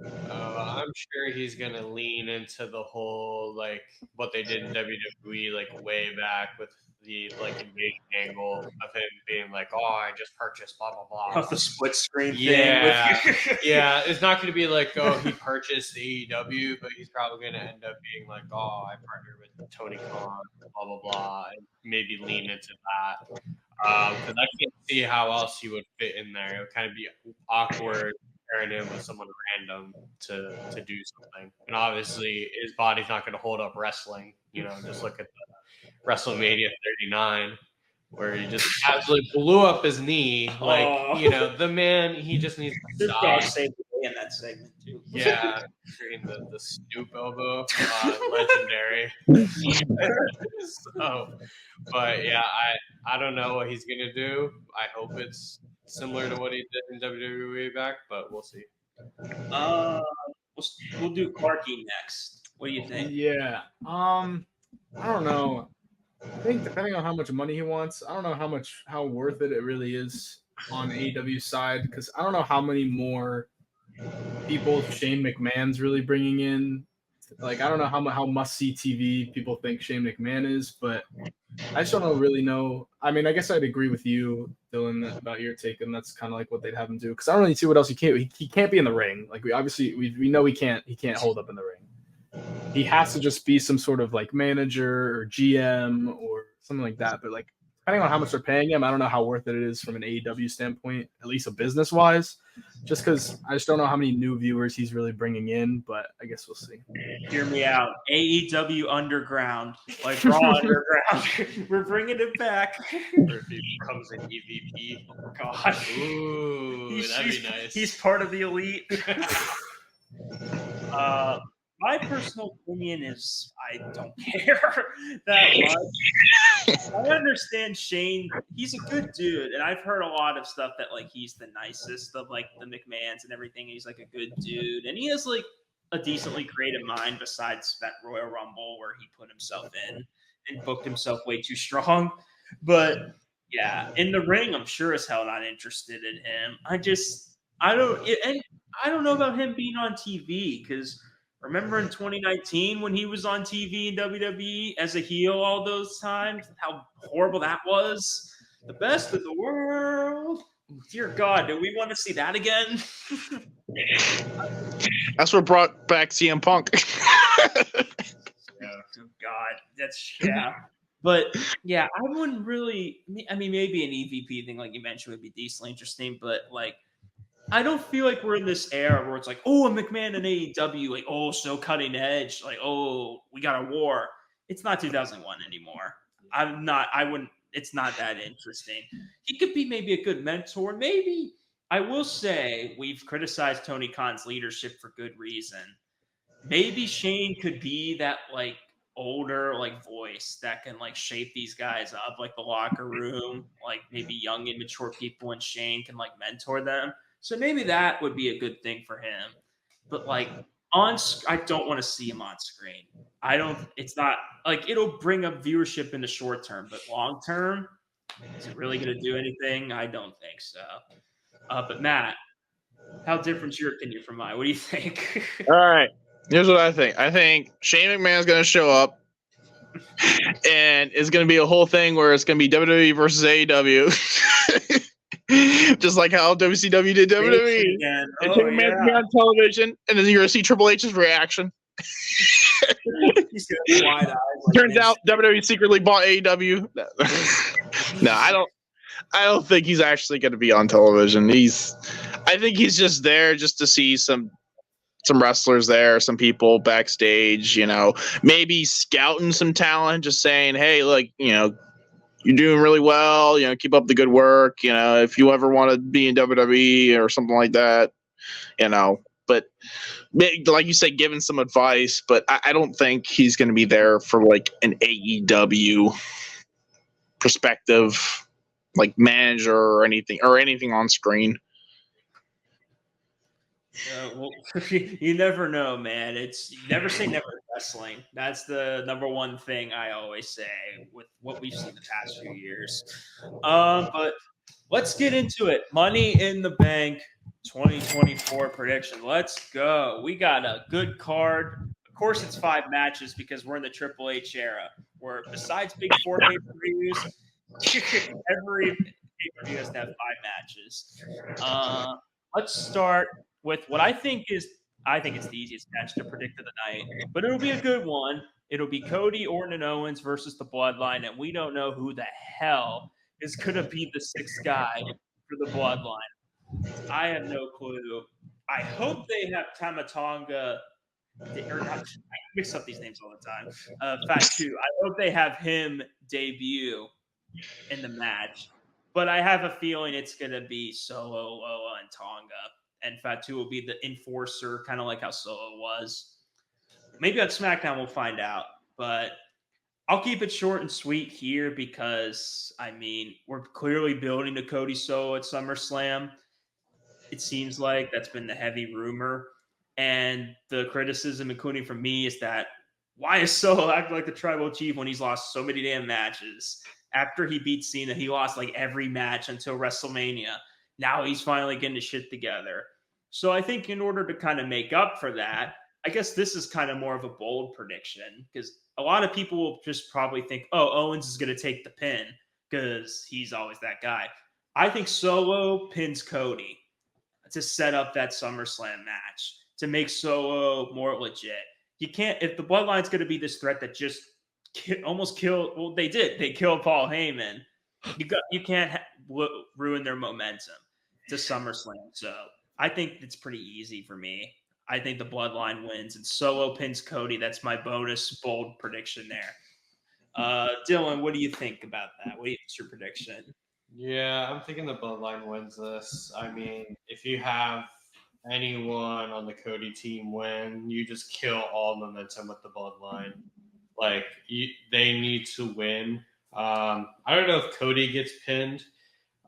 [SPEAKER 8] I'm sure he's gonna lean into the whole like what they did in WWE like way back with the like invasion angle of him being like, "Oh, I just purchased blah blah blah."
[SPEAKER 4] Off the split screen
[SPEAKER 8] Yeah,
[SPEAKER 4] thing.
[SPEAKER 8] yeah. It's not going to be like, "Oh, he purchased AEW," but he's probably going to end up being like, "Oh, I partnered with Tony Khan, blah blah blah," and maybe lean into that. Because I can't see how else he would fit in there. It would kind of be awkward pairing him with someone random to do something. And obviously, his body's not going to hold up wrestling. Just look at the WrestleMania 39, where he just absolutely blew up his knee. Like, the man, he just needs to stop.
[SPEAKER 4] Saved the day in that segment too.
[SPEAKER 8] Yeah, the Snoop elbow, legendary. But yeah, I don't know what he's gonna do. I hope it's similar to what he did in WWE back, but we'll see.
[SPEAKER 4] We'll do Clarky next. What do you think?
[SPEAKER 7] Yeah. I don't know. I think depending on how much money he wants, I don't know how worth it really is on AEW's side, because I don't know how many more people Shane McMahon's really bringing in. Like, I don't know how must-see TV people think Shane McMahon is, but I just don't really know. I mean, I guess I'd agree with you, Dylan, about your take, and that's kind of like what they'd have him do, because I don't really see what else he can't be in the ring. Like, we know he can't hold up in the ring. He has to just be some sort of like manager or GM or something like that. But like, depending on how much they're paying him, I don't know how worth it is from an AEW standpoint, at least a business wise, just because I just don't know how many new viewers he's really bringing in, but I guess we'll see.
[SPEAKER 4] Hear me out. AEW Underground, like Raw Underground. We're bringing it back.
[SPEAKER 8] Or if he becomes an EVP.
[SPEAKER 4] Oh, God.
[SPEAKER 8] Ooh, that'd be nice.
[SPEAKER 4] He's part of the elite. My personal opinion is I don't care that much. I understand Shane. He's a good dude, and I've heard a lot of stuff that like he's the nicest of like the McMahons and everything. He's like a good dude, and he has like a decently creative mind besides that Royal Rumble where he put himself in and booked himself way too strong. But yeah, in the ring, I'm sure as hell not interested in him. I don't know about him being on TV, because remember in 2019 when he was on TV in WWE as a heel all those times, how horrible that was? The best of the world. Dear God, do we want to see that again?
[SPEAKER 6] That's what brought back CM Punk.
[SPEAKER 4] Oh God, yeah. But yeah, I wouldn't really. I mean, maybe an EVP thing, like you mentioned, would be decently interesting. But like, I don't feel like we're in this era where it's like, oh, a McMahon and AEW, like, oh, so cutting edge, like, oh, we got a war. It's not 2001 anymore. It's not that interesting. He could be maybe a good mentor. Maybe. I will say we've criticized Tony Khan's leadership for good reason. Maybe Shane could be that like older like voice that can like shape these guys up, like the locker room, like maybe young immature people, and Shane can like mentor them. So maybe that would be a good thing for him. But like I don't want to see him on screen. It's not like it'll bring up viewership in the short term, but long term, is it really going to do anything? I don't think so. But Matt, how different's your opinion from mine? What do you think?
[SPEAKER 6] All right. Here's what I think. I think Shane McMahon's going to show up, and it's going to be a whole thing where it's going to be WWE versus AEW. Just like how WCW did WWE. And Shane McMahon's going to be on television, and then you're going to see Triple H's reaction.
[SPEAKER 4] He's got wide eyes. Like
[SPEAKER 6] Turns out WWE secretly bought AEW. No, I don't think he's actually going to be on television. I think he's just there just to see some wrestlers there, some people backstage, maybe scouting some talent, just saying, hey, look, you're doing really well, keep up the good work, if you ever want to be in WWE or something like that, but like you said, giving some advice, but I don't think he's going to be there for like an AEW perspective, like manager or anything on screen.
[SPEAKER 4] Well, you never know, man. You never say never in wrestling. That's the number one thing I always say with what we've seen the past few years. But let's get into it. Money in the Bank 2024 prediction. Let's go. We got a good card. Of course, it's 5 matches because we're in the Triple H era, where besides Big Four pay-per-views, every pay-per-view has to have 5 matches. Let's start with what I think it's the easiest match to predict of the night, but it'll be a good one. It'll be Cody, Orton, and Owens versus the Bloodline, and we don't know who the hell is going to be the 6th guy for the Bloodline. I have no clue. I hope they have Tamatonga, or not, I mix up these names all the time. Fatu. I hope they have him debut in the match, but I have a feeling it's going to be Solo, Loa, and Tonga. And Fatu will be the enforcer, kind of like how Solo was. Maybe on SmackDown we'll find out. But I'll keep it short and sweet here because, I mean, we're clearly building to Cody Solo at SummerSlam. It seems like that's been the heavy rumor. And the criticism, including from me, is that why is Solo acting like the Tribal Chief when he's lost so many damn matches? After he beat Cena, he lost like every match until WrestleMania. Now he's finally getting his shit together. So I think in order to kind of make up for that, I guess this is kind of more of a bold prediction because a lot of people will just probably think, oh, Owens is going to take the pin because he's always that guy. I think Solo pins Cody to set up that SummerSlam match to make Solo more legit. You can't, if the Bloodline's going to be this threat that just almost killed, well, they did. They killed Paul Heyman. You can't ruin their momentum to SummerSlam. So I think it's pretty easy for me. I think the Bloodline wins and Solo pins Cody. That's my bonus bold prediction there. Dylan, what do you think about that? What's your prediction?
[SPEAKER 8] Yeah, I'm thinking the Bloodline wins this. I mean, if you have anyone on the Cody team win, you just kill all momentum with the Bloodline. Like, they need to win. I don't know if Cody gets pinned.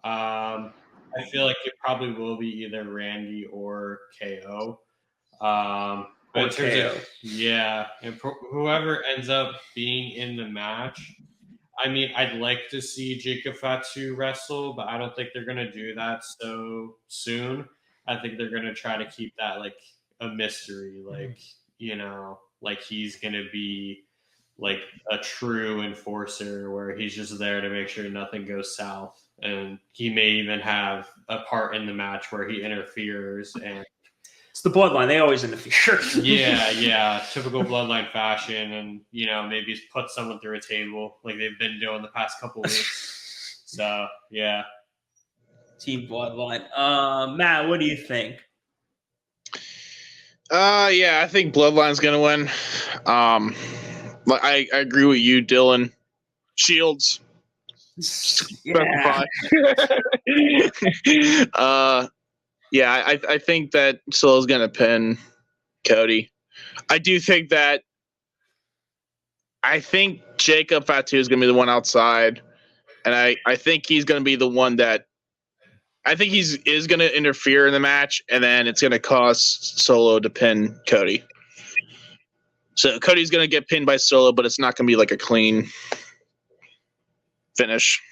[SPEAKER 8] I feel like it probably will be either Randy or KO. But in terms of, yeah, and whoever ends up being in the match, I mean, I'd like to see Jacob Fatu wrestle, but I don't think they're going to do that so soon. I think they're going to try to keep that like a mystery, like, you know, like he's going to be like a true enforcer where he's just there to make sure nothing goes south. And he may even have a part in the match where he interferes. And
[SPEAKER 4] it's the Bloodline. They always interfere.
[SPEAKER 8] yeah. Typical Bloodline fashion. And, you know, maybe he's put someone through a table like they've been doing the past couple weeks. So, yeah.
[SPEAKER 4] Team Bloodline. Matt, what do you think?
[SPEAKER 6] Yeah, I think Bloodline's going to win. I agree with you, Dylan. Shields.
[SPEAKER 4] Yeah.
[SPEAKER 6] I think that Solo's gonna pin Cody. I do think that Jacob Fatu is gonna be the one outside, and I think he's gonna be the one that I think is gonna interfere in the match, and then it's gonna cost Solo to pin Cody. So Cody's gonna get pinned by Solo, but it's not gonna be like a clean finish.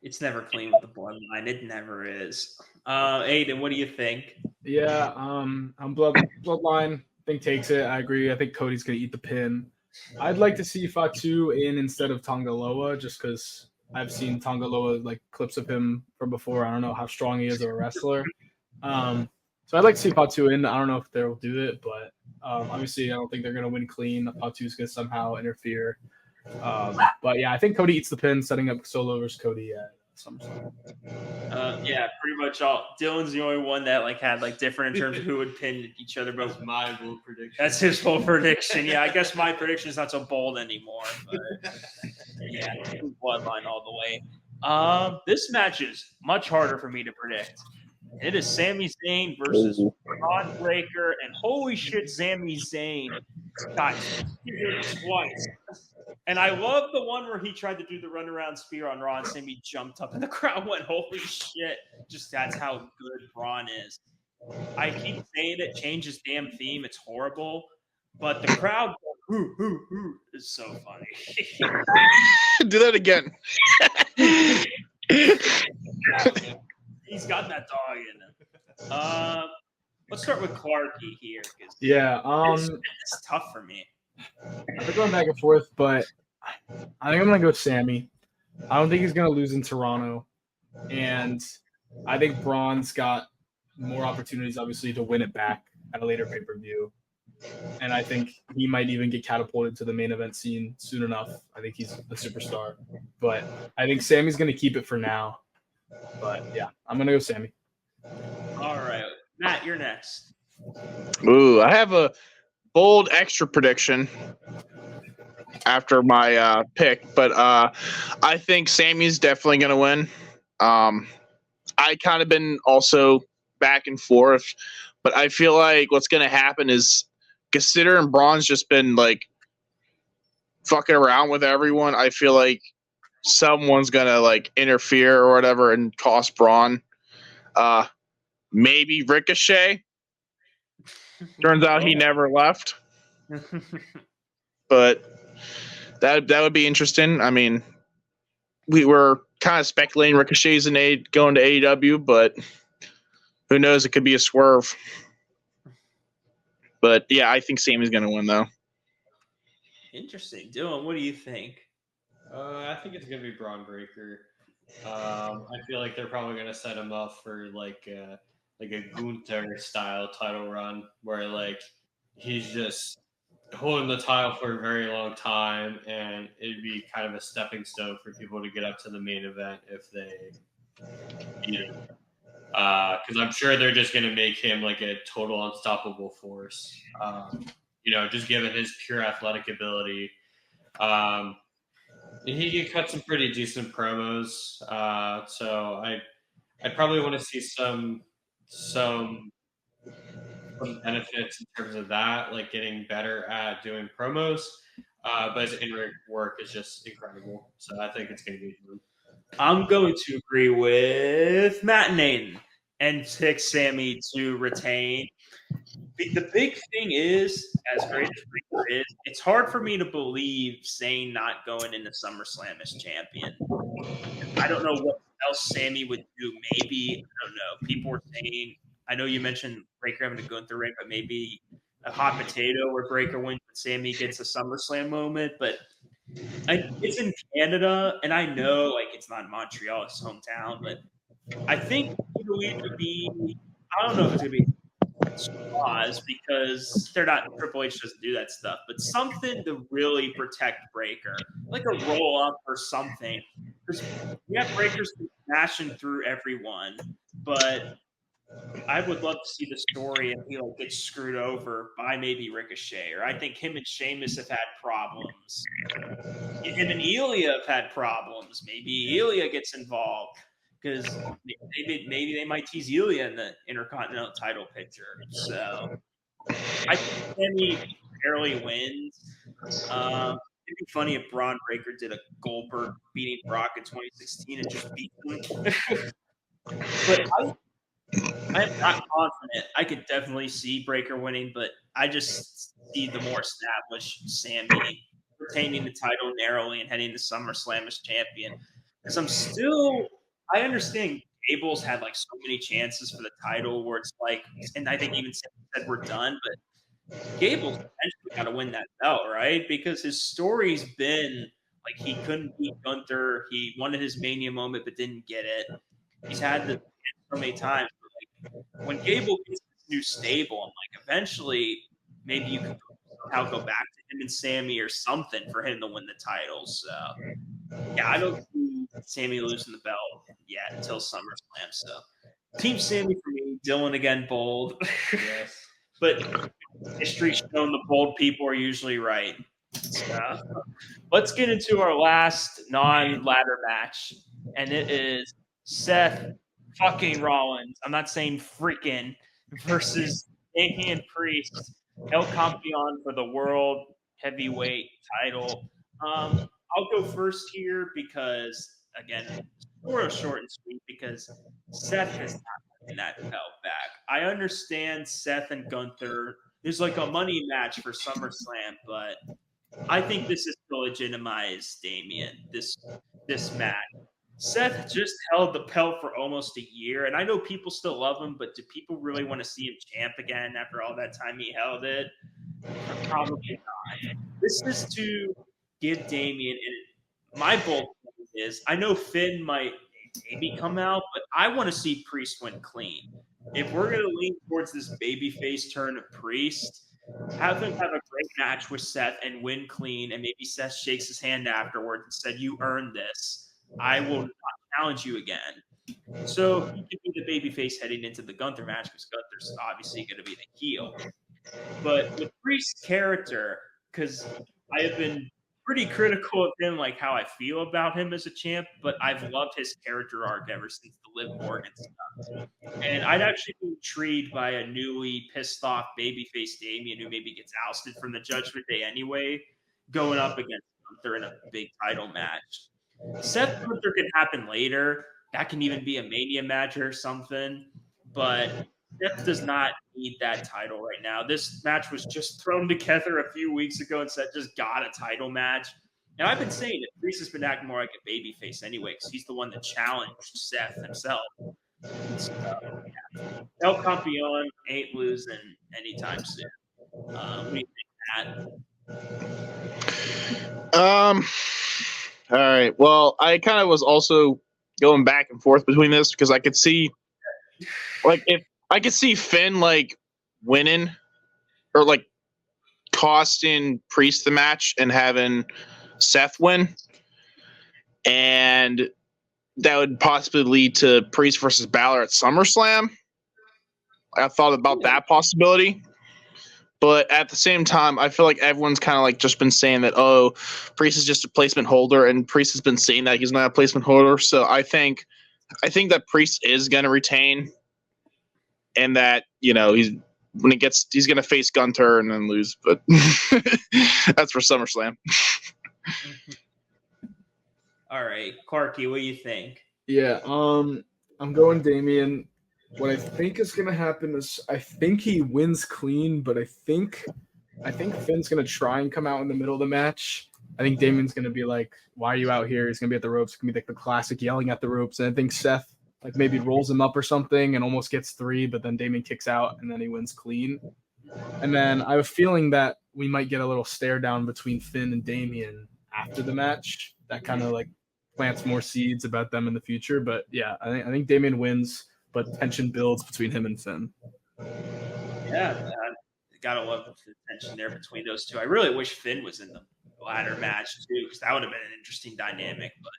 [SPEAKER 4] It's never clean with the Bloodline. It never is. Aiden, what do you think?
[SPEAKER 7] Yeah, I'm Bloodline. I think takes it. I agree. I think Cody's gonna eat the pin. I'd like to see Fatu in instead of Tonga Loa, just because I've seen Tonga Loa like clips of him from before. I don't know how strong he is as a wrestler. So I'd like to see Fatu in. I don't know if they'll do it, but obviously I don't think they're gonna win clean. Fatu's gonna somehow interfere. But yeah, I think Cody eats the pin, setting up Solo versus Cody at SummerSlam.
[SPEAKER 4] Yeah, pretty much all. Dylan's the only one that like had like different in terms of who would pin each other. But
[SPEAKER 8] That's my bold prediction.
[SPEAKER 4] That's his bold prediction. Yeah, I guess my prediction is not so bold anymore. But yeah, Bloodline all the way. This match is much harder for me to predict. It is Sami Zayn versus Braun Breaker, and holy shit, Sami Zayn got hit twice. And I love the one where he tried to do the runaround spear on Raw, and Sami jumped up, and the crowd went, "Holy shit!" Just that's how good Braun is. I keep saying it, change his damn theme. It's horrible. But the crowd hoo, hoo, hoo, is so funny.
[SPEAKER 6] Do that again.
[SPEAKER 4] He's got that dog in him. Let's start with Clarky here.
[SPEAKER 7] Yeah,
[SPEAKER 4] it's tough for me.
[SPEAKER 7] I've been going back and forth, but I think I'm gonna go Sammy. I don't think he's gonna lose in Toronto, and I think Braun's got more opportunities, obviously, to win it back at a later pay-per-view. And I think he might even get catapulted to the main event scene soon enough. I think he's a superstar. But I think Sammy's going to keep it for now. But, yeah, I'm going to go Sammy.
[SPEAKER 4] All right. Matt, you're next.
[SPEAKER 6] Ooh, I have a bold extra prediction after my pick. But I think Sammy's definitely going to win. I kind of been also back and forth. But I feel like what's going to happen is considering Braun's just been like fucking around with everyone, I feel like someone's going to like interfere or whatever and cost Braun. Maybe Ricochet. Turns out he never left. But that would be interesting. I mean, we were kind of speculating Ricochet's going to AEW, but who knows? It could be a swerve. But yeah, I think Sammy's going to win though.
[SPEAKER 4] Interesting. Dylan, what do you think?
[SPEAKER 8] I think it's going to be Braun Breaker. I feel like they're probably going to set him up for like a Gunther style title run where like he's just holding the title for a very long time, and it'd be kind of a stepping stone for people to get up to the main event if they beat him. Because I'm sure they're just going to make him like a total unstoppable force. Just given his pure athletic ability. And he can cut some pretty decent promos. So I probably want to see some benefits in terms of that, like getting better at doing promos. But his in-ring work is just incredible. So I think it's going to be him.
[SPEAKER 4] I'm going to agree with Matt and Nathan and pick Sammy to retain. The big thing is, as great as Breaker is, it's hard for me to believe Zayn not going into SummerSlam as champion. I don't know what else Sammy would do. Maybe, I don't know. People were saying, I know you mentioned Breaker having to go through ring, but maybe a hot potato where Breaker wins and Sammy gets a SummerSlam moment. But it's in Canada, and I know like it's not Montreal, it's hometown, but I think it would be, I don't know if it's going to be Squaws because they're not, Triple H doesn't do that stuff, but something to really protect Breaker, like a roll up or something. Because Breaker's smashing through everyone, but I would love to see the story and he like gets screwed over by maybe Ricochet, or I think him and Sheamus have had problems. Him and Ilya have had problems. Maybe Ilya gets involved because maybe they might tease Ilya in the Intercontinental title picture. So I think Sammy barely wins. It'd be funny if Braun Breaker did a Goldberg beating Brock in 2016 and just beat him. But I'm not confident. I could definitely see Breaker winning, but I just see the more established Sammy retaining the title narrowly and heading to SummerSlam as champion. Because I understand Gable's had like so many chances for the title where it's like, and I think even said we're done, but Gable's eventually got to win that belt, right? Because his story's been like he couldn't beat Gunther. He wanted his Mania moment but didn't get it. He's had the so many times. When Gable gets this new stable, I'm like, eventually, maybe you can somehow go back to him and Sammy or something for him to win the title. So, yeah, I don't see Sammy losing the belt yet until SummerSlam. So, Team Sammy for me. Dylan again, bold.
[SPEAKER 8] Yes.
[SPEAKER 4] But history's shown the bold people are usually right. So, let's get into our last non-ladder match, and it is Seth fucking Rollins. I'm not saying freaking versus Damian Priest, El Campeon for the World Heavyweight title. I'll go first here because, again, short and sweet, because Seth has not taking that belt back. I understand Seth and Gunther. There's like a money match for SummerSlam, but I think this is to legitimize Damian, this match. Seth just held the belt for almost a year, and I know people still love him, but do people really want to see him champ again after all that time he held it? Probably not. This is to give Damian, and my bold point is, I know Finn might maybe come out, but I want to see Priest win clean. If we're going to lean towards this babyface turn of Priest, have him have a great match with Seth and win clean, and maybe Seth shakes his hand afterwards and said, "You earned this. I will not challenge you again." So he could be the babyface heading into the Gunther match because Gunther's obviously going to be the heel. But with Priest's character, because I have been pretty critical of him, like how I feel about him as a champ, but I've loved his character arc ever since the Liv Morgan stuff. And I'd actually be intrigued by a newly pissed off babyface Damian who maybe gets ousted from the Judgment Day anyway, going up against Gunther in a big title match. Seth Gunther can happen later. That can even be a Mania match or something. But Seth does not need that title right now. This match was just thrown together a few weeks ago and Seth just got a title match. And I've been saying that Priest has been acting more like a babyface anyway because he's the one that challenged Seth himself. So, yeah. El Campeon ain't losing anytime soon. What do you think, Matt?
[SPEAKER 6] All right. Well, I kind of was also going back and forth between this because I could see, like, if I could see Finn like winning or like costing Priest the match and having Seth win, and that would possibly lead to Priest versus Balor at SummerSlam. I thought about that possibility. But at the same time, I feel like everyone's kind of like just been saying that, oh, Priest is just a placement holder, and Priest has been saying that he's not a placement holder. So I think that Priest is going to retain, and that, you know, he's going to face Gunther and then lose. But that's for SummerSlam.
[SPEAKER 4] All right, Clarky, what do you think?
[SPEAKER 7] Yeah, I'm going Damian. What I think is going to happen is I think he wins clean, but I think Finn's going to try and come out in the middle of the match. I think Damian's going to be like, "Why are you out here?" He's going to be at the ropes. It's going to be like the classic yelling at the ropes. And I think Seth like maybe rolls him up or something and almost gets 3, but then Damian kicks out and then he wins clean. And then I have a feeling that we might get a little stare down between Finn and Damian after the match. That kind of like plants more seeds about them in the future. But yeah, I think Damian wins, but tension builds between him and Finn.
[SPEAKER 4] Yeah, gotta love the tension there between those two. I really wish Finn was in the ladder match too, because that would have been an interesting dynamic. But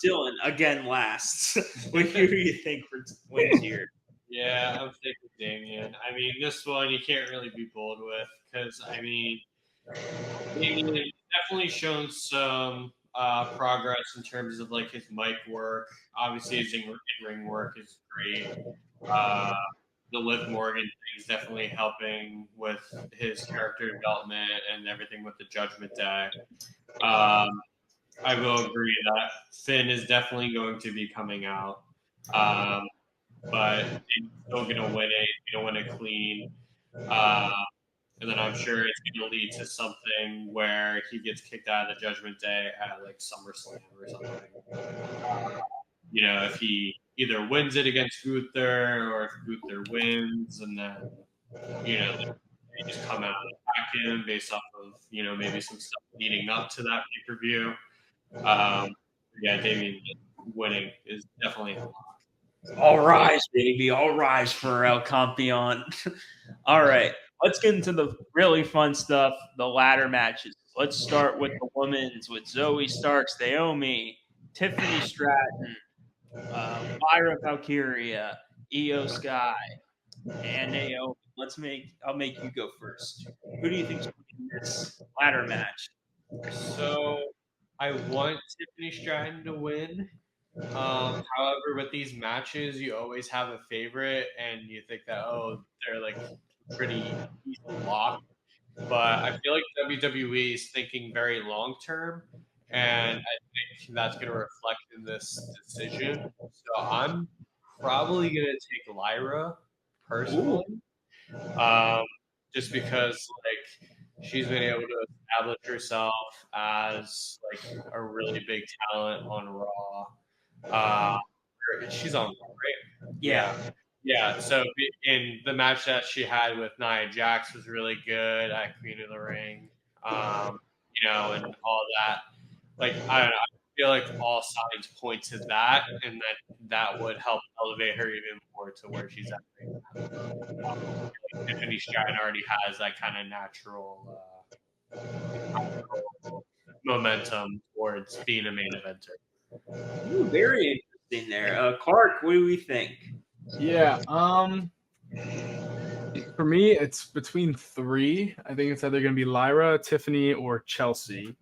[SPEAKER 4] Dylan, again, last. What do you think for wins here?
[SPEAKER 8] Yeah, I'm thinking Damian. I mean, this one you can't really be bold with because, I mean, Damian definitely shown some progress in terms of like his mic work. Obviously, his in-ring work is great. The Liv Morgan thing is definitely helping with his character development and everything with the Judgment Day. I will agree that Finn is definitely going to be coming out, but he's still going to win it. He's going to win it clean. And then I'm sure it's going to lead to something where he gets kicked out of the Judgment Day at like SummerSlam or something. You know, if he either wins it against Gunther or if Gunther wins, and then, you know, they just come out and attack him based off of, you know, maybe some stuff leading up to that pay-per-view. Yeah, Damian winning is definitely a lock.
[SPEAKER 4] All rise, baby. All rise for El Campeon. All right. Let's get into the really fun stuff, the ladder matches. Let's start with the women's with Zoe Starks, Naomi, Tiffany Stratton, Myra Valkyria, Io Sky, and Naomi. I'll make you go first. Who do you think's winning this ladder match?
[SPEAKER 8] So I want Tiffany Stratton to win. However, with these matches, you always have a favorite, and you think that, oh, they're like pretty easy lock. But I feel like WWE is thinking very long term, and I think that's going to reflect in this decision. So I'm probably going to take Lyra personally. Just because like she's been able to establish herself as like a really big talent on Raw. She's on Raw, right? Yeah. So in the match that she had with Nia Jax was really good at Queen of the Ring, and all that. Like I don't know, I feel like all signs point to that, and that would help elevate her even more to where she's at right now. Tiffany Stratton already has that kind of natural momentum towards being a main eventer.
[SPEAKER 4] Ooh, very interesting there. Clark, what do we think?
[SPEAKER 7] Yeah. For me, it's between 3. I think it's either going to be Lyra, Tiffany, or Chelsea.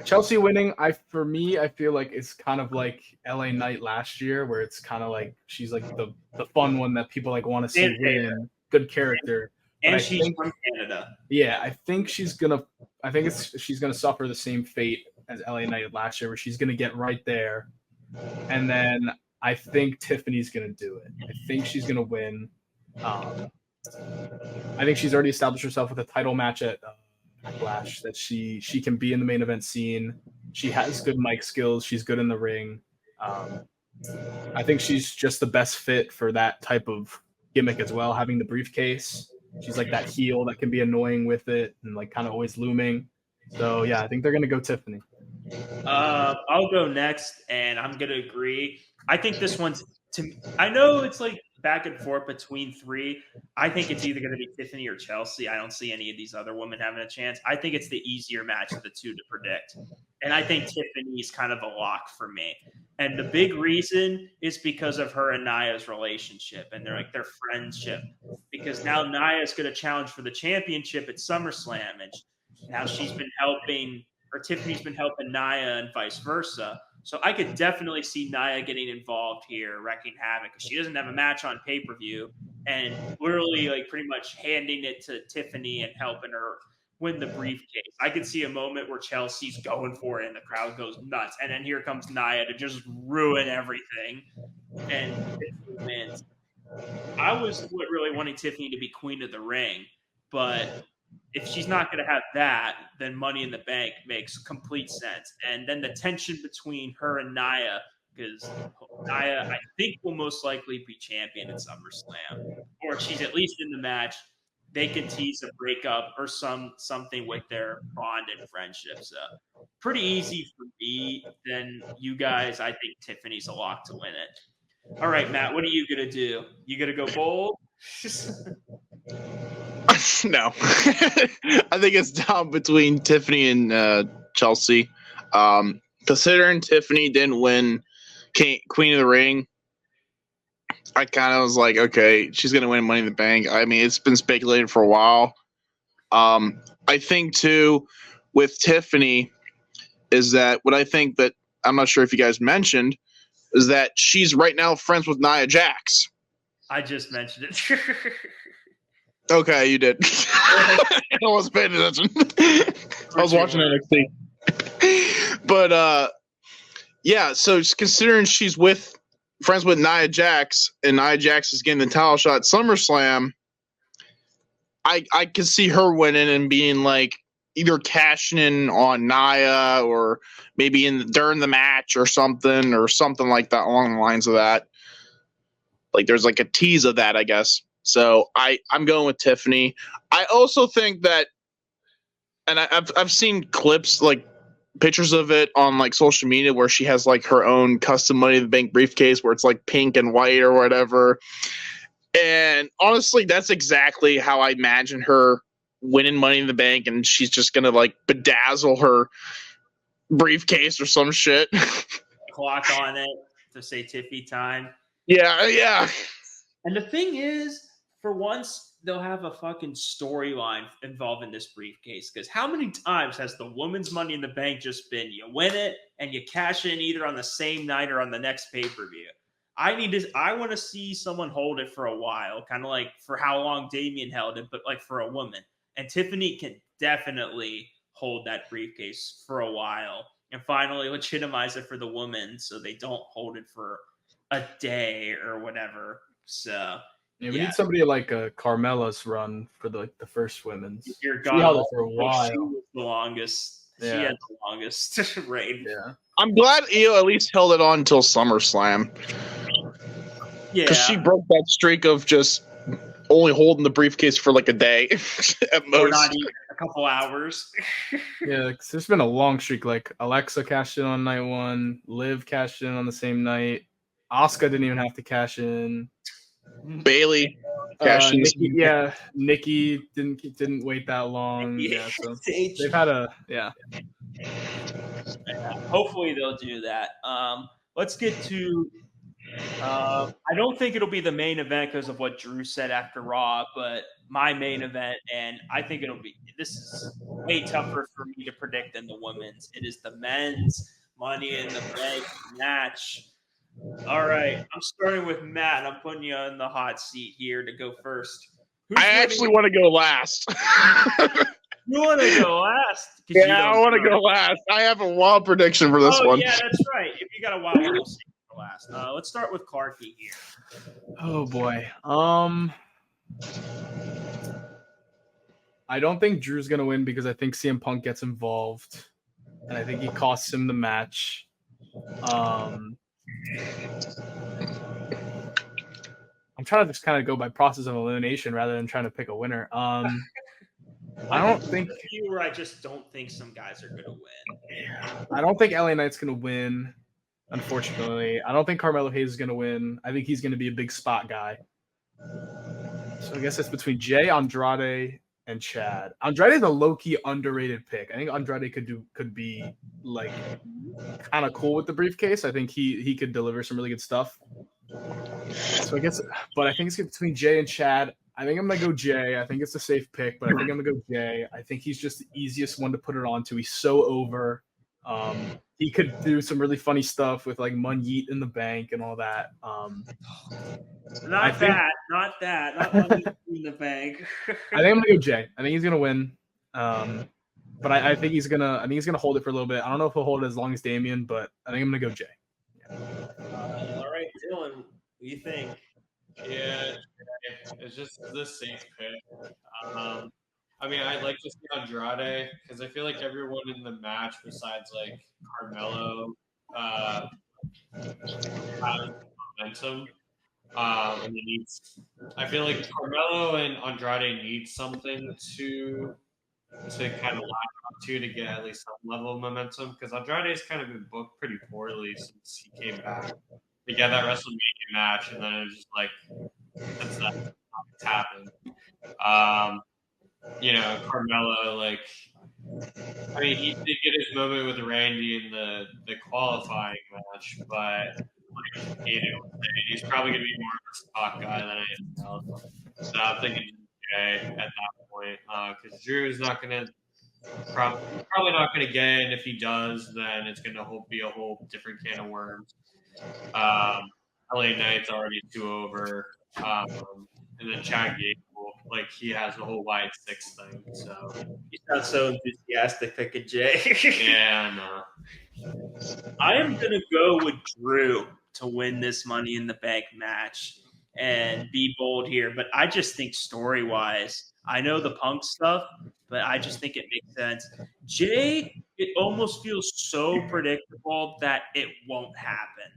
[SPEAKER 7] Chelsea winning, I feel like it's kind of like LA Knight last year, where it's kind of like she's like the fun one that people like want to see win. Good character.
[SPEAKER 4] And she's from Canada.
[SPEAKER 7] Yeah, I think she's gonna suffer the same fate as LA Knight last year, where she's gonna get right there, and then I think Tiffany's gonna do it. I think she's gonna win. I think she's already established herself with a title match at Backlash, that she can be in the main event scene. She has good mic skills. She's good in the ring. I think she's just the best fit for that type of gimmick as well, having the briefcase. She's like that heel that can be annoying with it and like kind of always looming. So yeah, I think they're gonna go Tiffany.
[SPEAKER 4] I'll go next, and I'm gonna agree. I think this one's I know it's like back and forth between 3. I think it's either going to be Tiffany or Chelsea. I don't see any of these other women having a chance. I think it's the easier match of the 2 to predict. And I think Tiffany is kind of a lock for me. And the big reason is because of her and Nia's relationship and their friendship. Because now Nia is going to challenge for the championship at SummerSlam. And now Tiffany's been helping Nia and vice versa. So I could definitely see Nia getting involved here, wrecking havoc, because she doesn't have a match on pay-per-view, and literally like pretty much handing it to Tiffany and helping her win the briefcase. I could see a moment where Chelsea's going for it and the crowd goes nuts, and then here comes Nia to just ruin everything, and Tiffany wins. I was really wanting Tiffany to be Queen of the Ring, but if she's not going to have that, then Money in the Bank makes complete sense. And then the tension between her and Nia, because Nia, I think, will most likely be champion at SummerSlam, or she's at least in the match. They can tease a breakup or something with their bond and friendship. So pretty easy for me. Then you guys, I think Tiffany's a lock to win it. All right, Matt, what are you going to do? You going to go bold?
[SPEAKER 6] No. I think it's down between Tiffany and Chelsea. Considering Tiffany didn't win Queen of the Ring, I kind of was like, okay, she's going to win Money in the Bank. I mean, it's been speculated for a while. I think, too, with Tiffany is that what I think that I'm not sure if you guys mentioned is that she's right now friends with Nia Jax.
[SPEAKER 4] I just mentioned it.
[SPEAKER 6] Okay, you did. I wasn't paying attention. I was watching NXT. But yeah, so considering she's friends with Nia Jax, and Nia Jax is getting the title shot at SummerSlam, I could see her winning and being like either cashing in on Nia or maybe during the match or something like that along the lines of that. Like there's like a tease of that, I guess. So I'm going with Tiffany. I also think that, and I've seen clips, like pictures of it on like social media, where she has like her own custom Money in the Bank briefcase where it's like pink and white or whatever. And honestly, that's exactly how I imagine her winning Money in the Bank, and she's just gonna like bedazzle her briefcase or some shit.
[SPEAKER 4] Clock on it to say Tiffy time.
[SPEAKER 6] Yeah.
[SPEAKER 4] And the thing is, for once, they'll have a fucking storyline involving this briefcase. Because how many times has the women's Money in the Bank just been you win it and you cash in either on the same night or on the next pay-per-view? I want to see someone hold it for a while, kind of like for how long Damian held it, but like for a woman. And Tiffany can definitely hold that briefcase for a while and finally legitimize it for the woman, so they don't hold it for a day or whatever. So
[SPEAKER 7] yeah, we need somebody like a Carmella's run for the first women's.
[SPEAKER 4] You're
[SPEAKER 7] She held it for a while.
[SPEAKER 4] She was the longest.
[SPEAKER 7] Yeah.
[SPEAKER 4] She had the longest reign.
[SPEAKER 7] Yeah.
[SPEAKER 6] I'm glad Io at least held it on until SummerSlam.
[SPEAKER 4] Yeah.
[SPEAKER 6] Because she broke that streak of just only holding the briefcase for like a day at most.
[SPEAKER 4] Or not even a couple hours.
[SPEAKER 7] Yeah, there's been a long streak. Like Alexa cashed in on night 1, Liv cashed in on the same night, Asuka didn't even have to cash in.
[SPEAKER 6] Bailey cashed in.
[SPEAKER 7] Nikki didn't wait that long. Yeah, so they've had a
[SPEAKER 4] Hopefully they'll do that. Let's get to. I don't think it'll be the main event because of what Drew said after Raw, but my main event, and I think it'll be. This is way tougher for me to predict than the women's. It is the men's Money in the Bank match. All right, I'm starting with Matt. I'm putting you in the hot seat here to go first.
[SPEAKER 6] I actually want to go last.
[SPEAKER 4] You want to go last?
[SPEAKER 6] Yeah, I want to go last. I have a wild prediction for this one.
[SPEAKER 4] Yeah, that's right. If you got a wild one, we'll see for last. Let's start with Clarky here.
[SPEAKER 7] Oh boy. I don't think Drew's gonna win because I think CM Punk gets involved, and I think he costs him the match. I'm trying to just kind of go by process of elimination rather than trying to pick a winner. I don't think
[SPEAKER 4] I just don't think some guys are going to win.
[SPEAKER 7] I don't think LA Knight's going to win, unfortunately. I don't think Carmelo Hayes is going to win. I think he's going to be a big spot guy. So I guess it's between Jay, Andrade, and Chad. Andrade is a low-key underrated pick. I think Andrade could be like kind of cool with the briefcase. I think he could deliver some really good stuff. So I think it's between Jay and Chad. I think I'm gonna go Jay. I think it's a safe pick, but I think I'm gonna go Jay. I think he's just the easiest one to put it onto. He's so over. He could do some really funny stuff with like Mun Yeet in the bank and all that.
[SPEAKER 4] Not Money in the Bank.
[SPEAKER 7] I think I'm gonna go Jay. I think he's gonna win. But I think he's gonna hold it for a little bit. I don't know if he'll hold it as long as Damian, but I think I'm gonna go Jay.
[SPEAKER 4] All right, Dylan, what do you think?
[SPEAKER 8] Yeah, it's just the safe pick. I mean, I'd like to see Andrade because I feel like everyone in the match besides like Carmelo has momentum. And he needs. I feel like Carmelo and Andrade need something to kind of latch on to get at least some level of momentum because Andrade's kind of been booked pretty poorly since he came back. We got that WrestleMania match, and then it was just like, since that it's happened. Carmelo, like, I mean, he did get his moment with Randy in the qualifying match, but like, he's probably going to be more of a stock guy than anything else. So I'm thinking Jay at that point, because Drew's not going to. Probably not going to get it, and if he does, then it's going to be a whole different can of worms. LA Knight's already 2 over, and then Chad Gable, like he has the whole wide 6 thing. So
[SPEAKER 4] he's not so enthusiastic picking Jay.
[SPEAKER 8] Yeah, no.
[SPEAKER 4] I am gonna go with Drew to win this Money in the Bank match and be bold here, but I just think story-wise, I know the Punk stuff, but I just think it makes sense. Jay, it almost feels so predictable that it won't happen.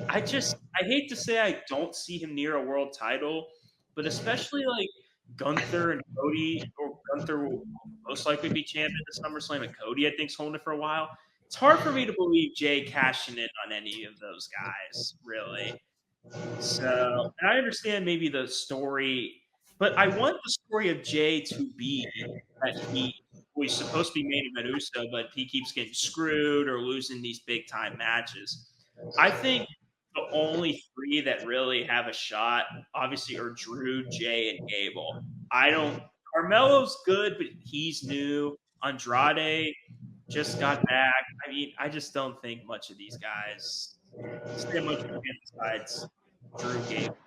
[SPEAKER 4] I hate to say I don't see him near a world title, but especially like Gunther and Cody, or Gunther will most likely be champion at SummerSlam, and Cody I think's holding it for a while. It's hard for me to believe Jay cashing in on any of those guys, really. So, and I understand maybe the story, but I want the story of Jay to be that he was supposed to be main event Uso, but he keeps getting screwed or losing these big time matches. I think the only 3 that really have a shot, obviously, are Drew, Jay, and Gable. Carmelo's good, but he's new. Andrade just got back. I mean, I just don't think much of these guys stand much of besides Drew, Gable,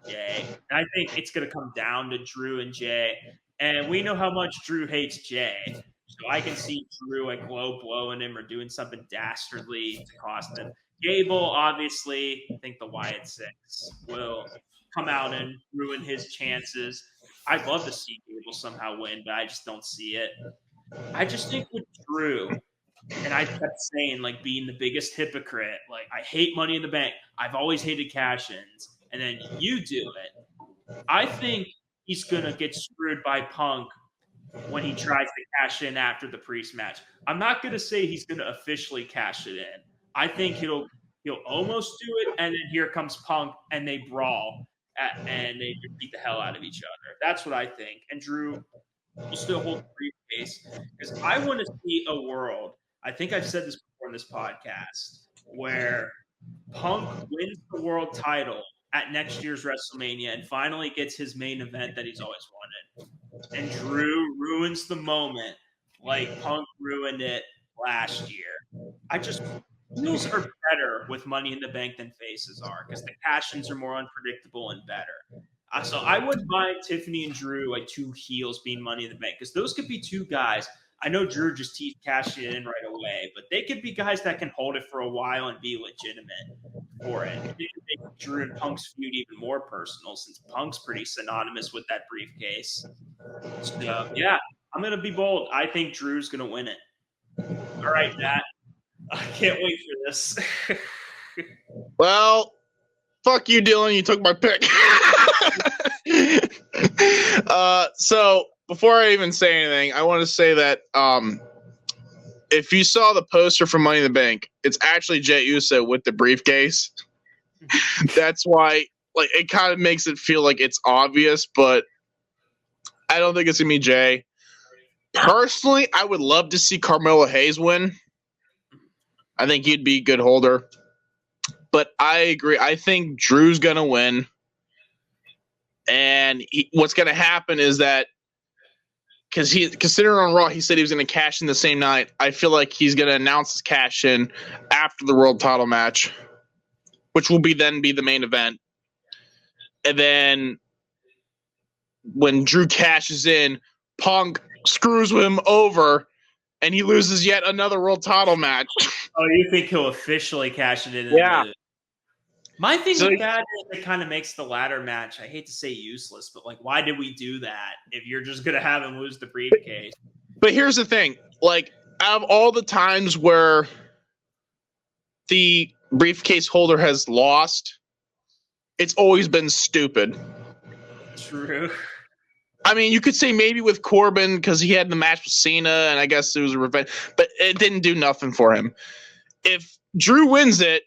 [SPEAKER 4] Jay. And I think it's going to come down to Drew and Jay. And we know how much Drew hates Jay. So So I can see Drew like low blowing him or doing something dastardly to cost him. Gable, obviously, I think the Wyatt Six will come out and ruin his chances. I'd love to see Gable somehow win, but I just don't see it. I just think with Drew, and I kept saying, like, being the biggest hypocrite, like, I hate Money in the Bank. I've always hated cash-ins. And then you do it. I think he's going to get screwed by Punk when he tries to cash in after the Priest match. I'm not going to say he's going to officially cash it in. I think he'll almost do it, and then here comes Punk, and they brawl, and they beat the hell out of each other. That's what I think. And Drew will still hold the briefcase, because I want to see a world, I think I've said this before in this podcast, where Punk wins the world title at next year's WrestleMania and finally gets his main event that he's always wanted. And Drew ruins the moment like Punk ruined it last year. Heels are better with Money in the Bank than faces are because the cash-ins are more unpredictable and better. So I wouldn't mind Tiffany and Drew, like two heels being Money in the Bank, because those could be two guys. I know Drew just cashed it in right away, but they could be guys that can hold it for a while and be legitimate for it. They could make Drew and Punk's feud even more personal since Punk's pretty synonymous with that briefcase. So, yeah, I'm going to be bold. I think Drew's going to win it. All right, Matt. I can't wait for this.
[SPEAKER 6] Well, fuck you, Dylan. You took my pick. So before I even say anything, I want to say that if you saw the poster for Money in the Bank, it's actually Jey Uso with the briefcase. That's why, like, it kind of makes it feel like it's obvious, but I don't think it's gonna be Jey. Personally, I would love to see Carmelo Hayes win. I think he'd be a good holder. But I agree. I think Drew's going to win. And what's going to happen is that, because considering on Raw, he said he was going to cash in the same night. I feel like he's going to announce his cash in after the world title match, which will then be the main event. And then when Drew cashes in, Punk screws him over, and he loses yet another world title match.
[SPEAKER 4] Oh, you think he'll officially cash it in?
[SPEAKER 6] Yeah.
[SPEAKER 4] My thing with that is it kind of makes the ladder match, I hate to say useless, but like, why did we do that if you're just going to have him lose the briefcase?
[SPEAKER 6] But here's the thing. Like, out of all the times where the briefcase holder has lost, it's always been stupid.
[SPEAKER 4] True.
[SPEAKER 6] I mean, you could say maybe with Corbin because he had the match with Cena, and I guess it was a revenge, but it didn't do nothing for him. If Drew wins it,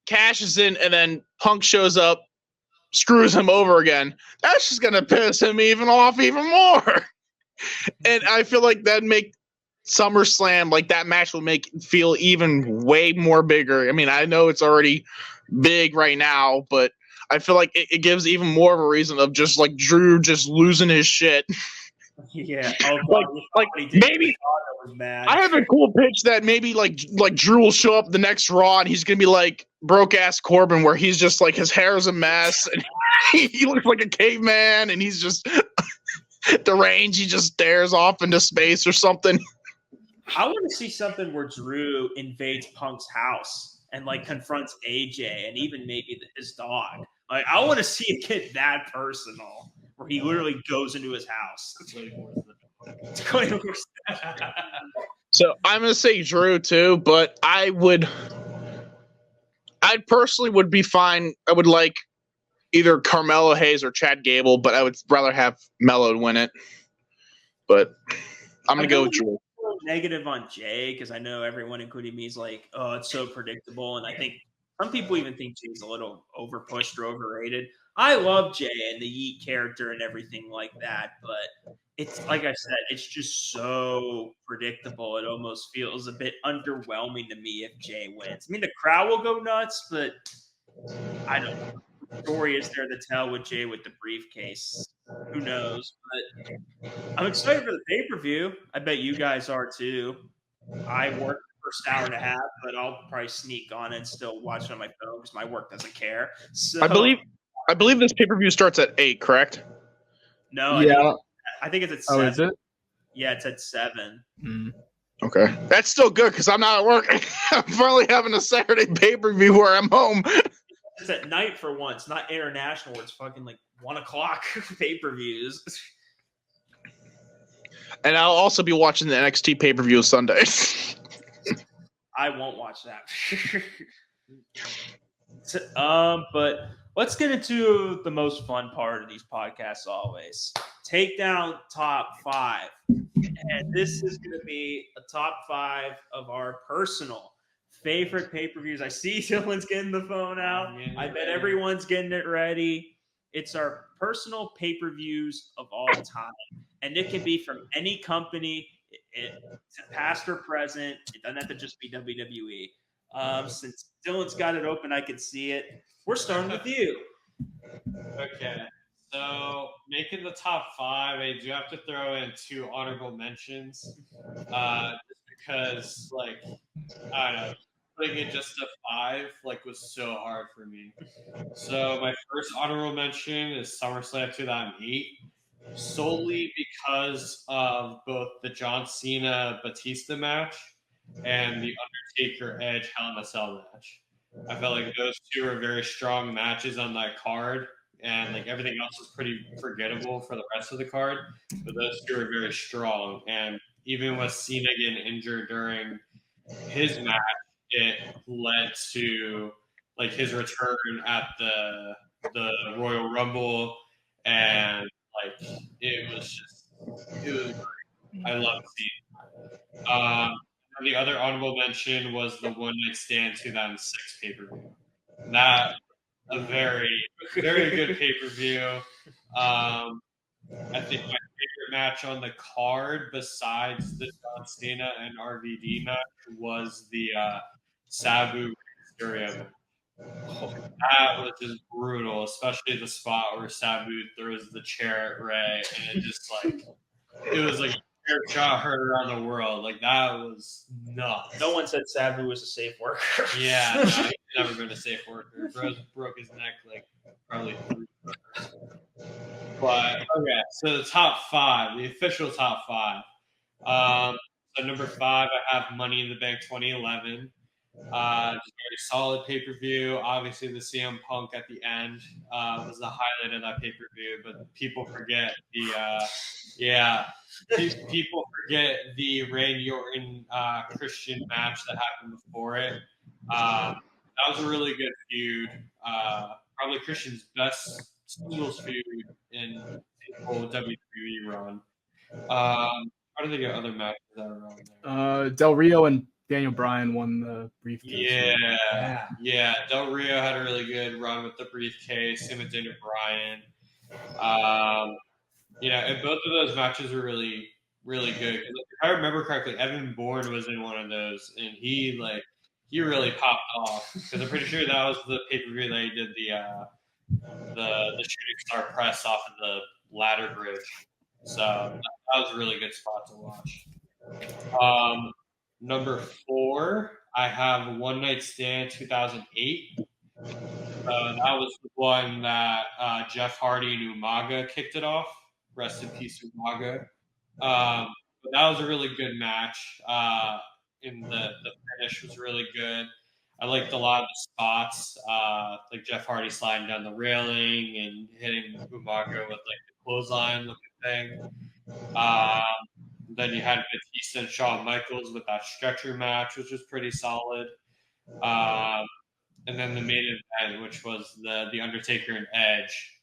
[SPEAKER 6] cashes in, and then Punk shows up, screws him over again, that's just going to piss him off even more. And I feel like that'd make SummerSlam, like that match will make it feel even way more bigger. I mean, I know it's already big right now, but I feel like it gives even more of a reason of just like Drew just losing his shit.
[SPEAKER 4] Yeah.
[SPEAKER 6] Like maybe I have a cool pitch that maybe like Drew will show up the next Raw and he's gonna be like broke ass Corbin, where he's just like his hair's a mess and he looks like a caveman and he's just deranged. He just stares off into space or something.
[SPEAKER 4] I want to see something where Drew invades Punk's house and like confronts AJ and even maybe his dog. Like, I want to see it get that personal, where he literally goes into his house. It's going worse.
[SPEAKER 6] So I'm gonna say Drew too, but I personally would be fine. I would like either Carmelo Hayes or Chad Gable, but I would rather have Mello win it. But I'm gonna go with Drew.
[SPEAKER 4] Negative on Jey because I know everyone, including me, is like, oh, it's so predictable, and I think some people even think Jay's a little overpushed or overrated. I love Jey and the Yeet character and everything like that, but it's like I said, it's just so predictable. It almost feels a bit underwhelming to me if Jey wins. I mean, the crowd will go nuts, but I don't know. The story is there to tell with Jey with the briefcase. Who knows? But I'm excited for the pay-per-view. I bet you guys are too. I work the first hour and a half, but I'll probably sneak on and still watch it on my phone because my work doesn't care. So
[SPEAKER 6] I believe this pay-per-view starts at 8, correct?
[SPEAKER 4] No,
[SPEAKER 7] Yeah.
[SPEAKER 4] I think it's at 7.
[SPEAKER 7] Oh, is it?
[SPEAKER 4] Yeah, it's at 7.
[SPEAKER 6] Okay, that's still good because I'm not at work. I'm finally having a Saturday pay-per-view where I'm home.
[SPEAKER 4] It's at night for once, not international where it's fucking like 1 o'clock pay-per-views.
[SPEAKER 6] And I'll also be watching the NXT pay-per-view Sunday.
[SPEAKER 4] I won't watch that. But let's get into the most fun part of these podcasts always. TakeDown top 5. And this is going to be a top 5 of our personal favorite pay-per-views. I see Dylan's getting the phone out. I bet everyone's getting it ready. It's our personal pay-per-views of all time. And it can be from any company, past or present. It doesn't have to just be WWE. Since Dylan's got it open, I can see it. We're starting with you.
[SPEAKER 8] Okay. So, making the top 5, I do have to throw in 2 honorable mentions. Just because, like, I don't know, putting it just to 5, like, was so hard for me. So, my first honorable mention is SummerSlam 2008, solely because of both the John Cena-Batista match and the Undertaker-Edge Hell in a Cell match. I felt like those 2 were very strong matches on that card. And like everything else was pretty forgettable for the rest of the card, but those 2 are very strong. And even with Cena getting injured during his match, it led to like his return at the Royal Rumble, and like it was great. I love Cena. And the other honorable mention was the One Night Stand 2006 pay-per-view. That a very, very good pay-per-view. I think my favorite match on the card, besides the John Cena and RVD match, was the Sabu Mysterio match. That was just brutal, especially the spot where Sabu throws the chair at Ray, and it just like it was like a chair shot heard around the world. Like that was nuts.
[SPEAKER 4] No one said Sabu was a safe worker.
[SPEAKER 8] Yeah, no, he's never been a safe worker. Broke his neck like probably 3 times. But okay, so the top 5, the official top 5. So number 5, I have Money in the Bank 2011. Just very solid pay-per-view. Obviously, the CM Punk at the end was the highlight of that pay-per-view, but people forget people forget the Randy Orton Christian match that happened before it. That was a really good feud. Probably Christian's best singles feud in the whole WWE run. How do they get other matches that are around there?
[SPEAKER 7] Del Rio and Daniel Bryan won the briefcase.
[SPEAKER 8] Yeah. Del Rio had a really good run with the briefcase. Him and Daniel Bryan. And both of those matches were really, really good. If I remember correctly, Evan Bourne was in one of those, and he really popped off because I'm pretty sure that was the pay-per-view that he did the shooting star press off of the ladder bridge. So that was a really good spot to watch. Number 4, I have One Night Stand 2008. That was the one that Jeff Hardy and Umaga kicked it off. Rest in peace, Umaga. But that was a really good match. And the finish was really good. I liked a lot of the spots, like Jeff Hardy sliding down the railing and hitting Umaga with like the clothesline looking thing. Then you had Batista and Shawn Michaels with that stretcher match, which was pretty solid. And then the main event, which was the Undertaker and Edge,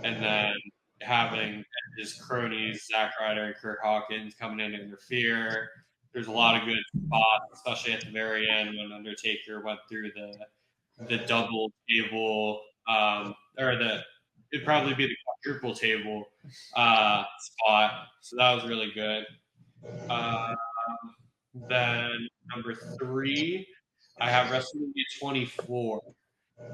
[SPEAKER 8] and then having his cronies, Zack Ryder and Kurt Hawkins, coming in to interfere. There's a lot of good spots, especially at the very end when Undertaker went through the double table, it'd probably be the quadruple table spot. So that was really good. Then number 3, I have WrestleMania 24.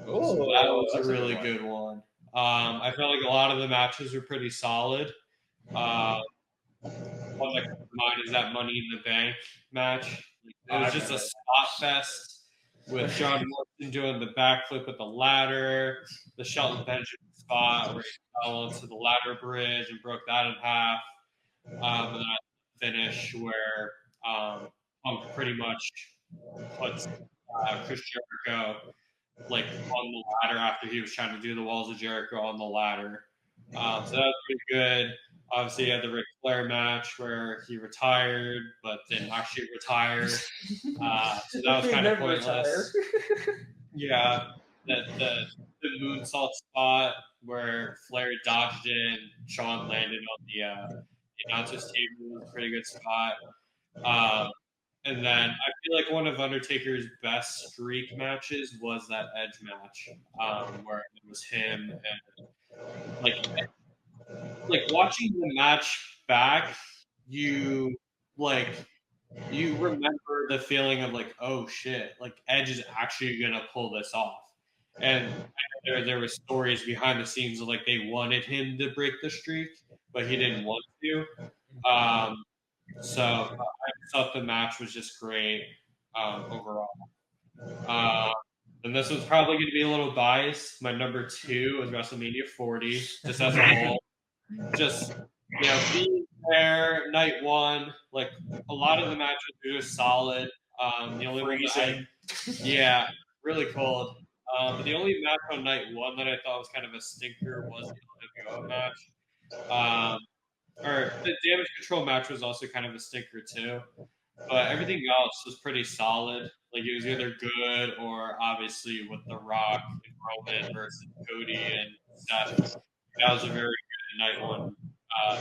[SPEAKER 8] So that was a really good one. I felt like a lot of the matches were pretty solid. One that comes to mind is that Money in the Bank match. It was just a spot fest with John Morrison doing the backflip with the ladder, the Shelton Benjamin spot where he fell into the ladder bridge and broke that in half. And then finish where Punk pretty much puts Chris Jericho like on the ladder after he was trying to do the Walls of Jericho on the ladder. So that was pretty good. Obviously, he had the Ric Flair match where he retired, but didn't actually retire. So that was kind of pointless. Yeah, the moonsault spot where Flair dodged in, Shawn landed on the announcer's table was a pretty good spot. And then I feel like one of Undertaker's best streak matches was that Edge match, where it was him and like watching the match back, you remember the feeling of like, oh shit, like Edge is actually gonna pull this off. And there were stories behind the scenes of like they wanted him to break the streak, but he didn't want to. So I thought the match was just great overall. And this was probably going to be a little biased. My number 2 was WrestleMania 40, just as a whole. Just, being there, night 1, like a lot of the matches were just solid. The only one that really cold. But the only match on night 1 that I thought was kind of a stinker was the LWO match. Or the Damage Control match was also kind of a stinker too. But everything else was pretty solid. Like it was either good or obviously with The Rock and Roman versus Cody and Seth. That was a very good night 1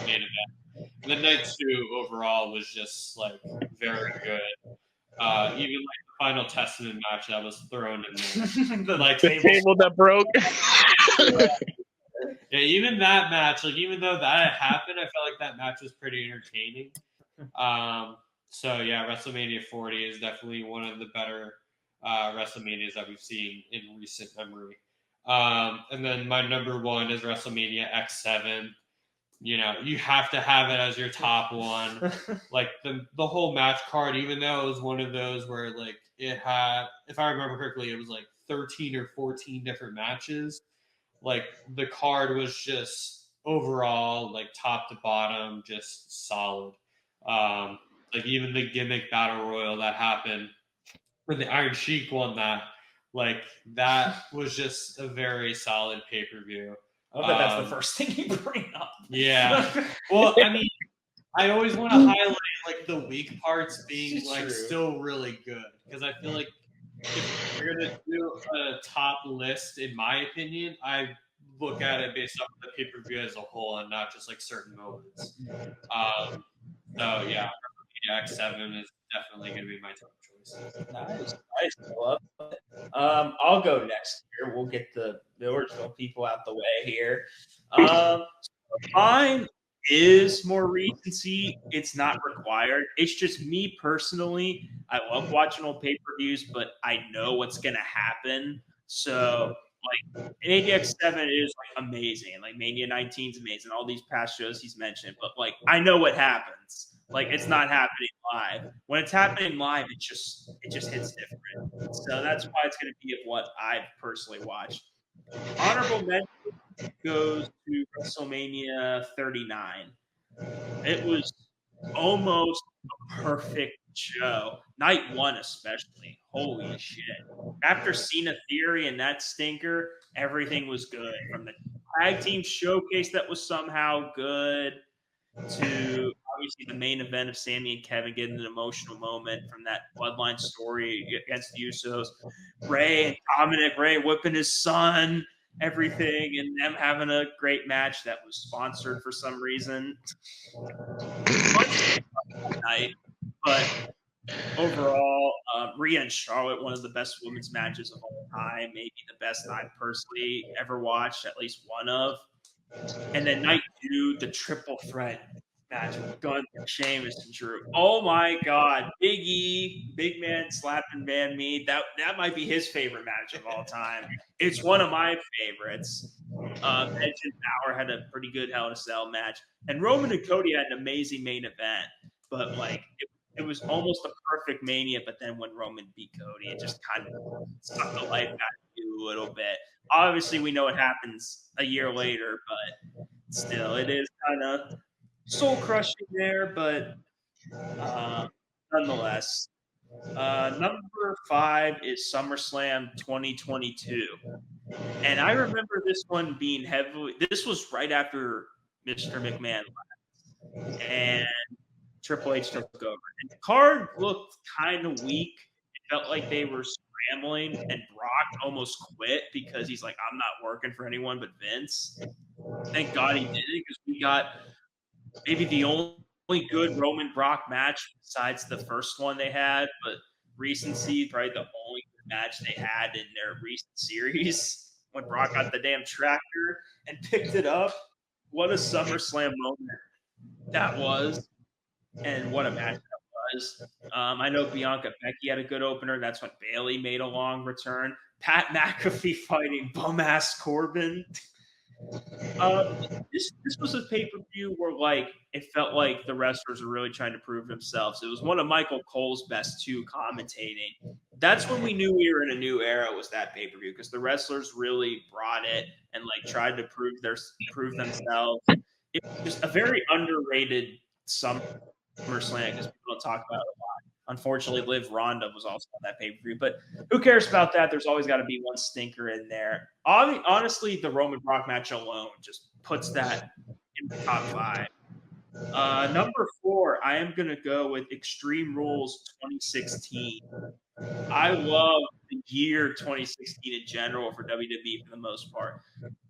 [SPEAKER 8] main event. And then night 2 overall was just like very good. Even like the Final Testament match that was thrown in there.
[SPEAKER 6] The table that broke.
[SPEAKER 8] Yeah, even that match, like even though that had happened, I felt like that match was pretty entertaining. So yeah, WrestleMania 40 is definitely one of the better WrestleManias that we've seen in recent memory. And then my number 1 is WrestleMania X7. You have to have it as your top one. Like the whole match card, even though it was one of those where like it had, if I remember correctly, it was like 13 or 14 different matches. Like the card was just overall, like top to bottom, just solid. Like even the gimmick battle royal that happened when the Iron Sheik won that, like that was just a very solid pay-per-view.
[SPEAKER 9] I bet that's the first thing you bring up.
[SPEAKER 8] Yeah. Well, I mean, I always want to highlight like the weak parts being like still really good because I feel like if you're gonna do a top list, in my opinion, I look at it based off the pay-per-view as a whole and not just like certain moments. So yeah, X7 is definitely gonna be my top choice.
[SPEAKER 9] Nice. I love it. I'll go next here. We'll get the original people out the way here.
[SPEAKER 4] Mine is more recency. It's not required. It's just me personally. I love watching old pay-per-views, but I know what's going to happen. So, like, ADX 7 is like amazing. Like, Mania 19 is amazing. All these past shows he's mentioned, but like, I know what happens. Like, it's not happening live. When it's happening live, it just hits different. So that's why it's going to be of what I've personally watched. Honorable mention goes to WrestleMania 39. It was almost a perfect show. Night 1 especially. Holy shit. After Cena Theory and that stinker, everything was good. From the tag team showcase that was somehow good to obviously the main event of Sammy and Kevin getting an emotional moment from that Bloodline story against the Usos. Ray and Dominic, Ray whipping his son, everything, and them having a great match that was sponsored for some reason. Night, but overall, Rhea and Charlotte, one of the best women's matches of all time, maybe the best I've personally ever watched, at least one of. And then night 2, the triple threat match with Gunther, Sheamus, and Drew. Oh my God, Big E, big man slapping Van Mead. That might be his favorite match of all time. It's one of my favorites. Edge and Bauer had a pretty good Hell in a Cell match, and Roman and Cody had an amazing main event. But like it was almost a perfect Mania. But then when Roman beat Cody, it just kind of sucked the life out of you a little bit. Obviously, we know what happens a year later, but still, it is kind of soul crushing there. But Nonetheless, number 5 is SummerSlam 2022. And I remember this one being heavily, this was right after Mr. McMahon left and Triple H took over. And the card looked kind of weak. It felt like they were scrambling, and Brock almost quit because he's like, I'm not working for anyone but Vince. Thank God he did it, because we got maybe the only good Roman Brock match besides the first one they had, but recency, probably the only good match they had in their recent series when Brock got the damn tractor and picked it up. What a SummerSlam moment that was, and what a match that was. I know Bianca Becky had a good opener. That's when Bayley made a long return. Pat McAfee fighting bum-ass Corbin. This was a pay-per-view where, like, it felt like the wrestlers were really trying to prove themselves. It was one of Michael Cole's best too, commentating. That's when we knew we were in a new era, was that pay-per-view, because the wrestlers really brought it and like tried to prove themselves. It was just a very underrated SummerSlam, because people don't talk about it a lot. Unfortunately, Liv Ronda was also on that pay-per-view, but who cares about that? There's always got to be one stinker in there. Honestly, the Roman Brock match alone just puts that in the top 5. Number 4, I am going to go with Extreme Rules 2016. I love the year 2016 in general for WWE for the most part.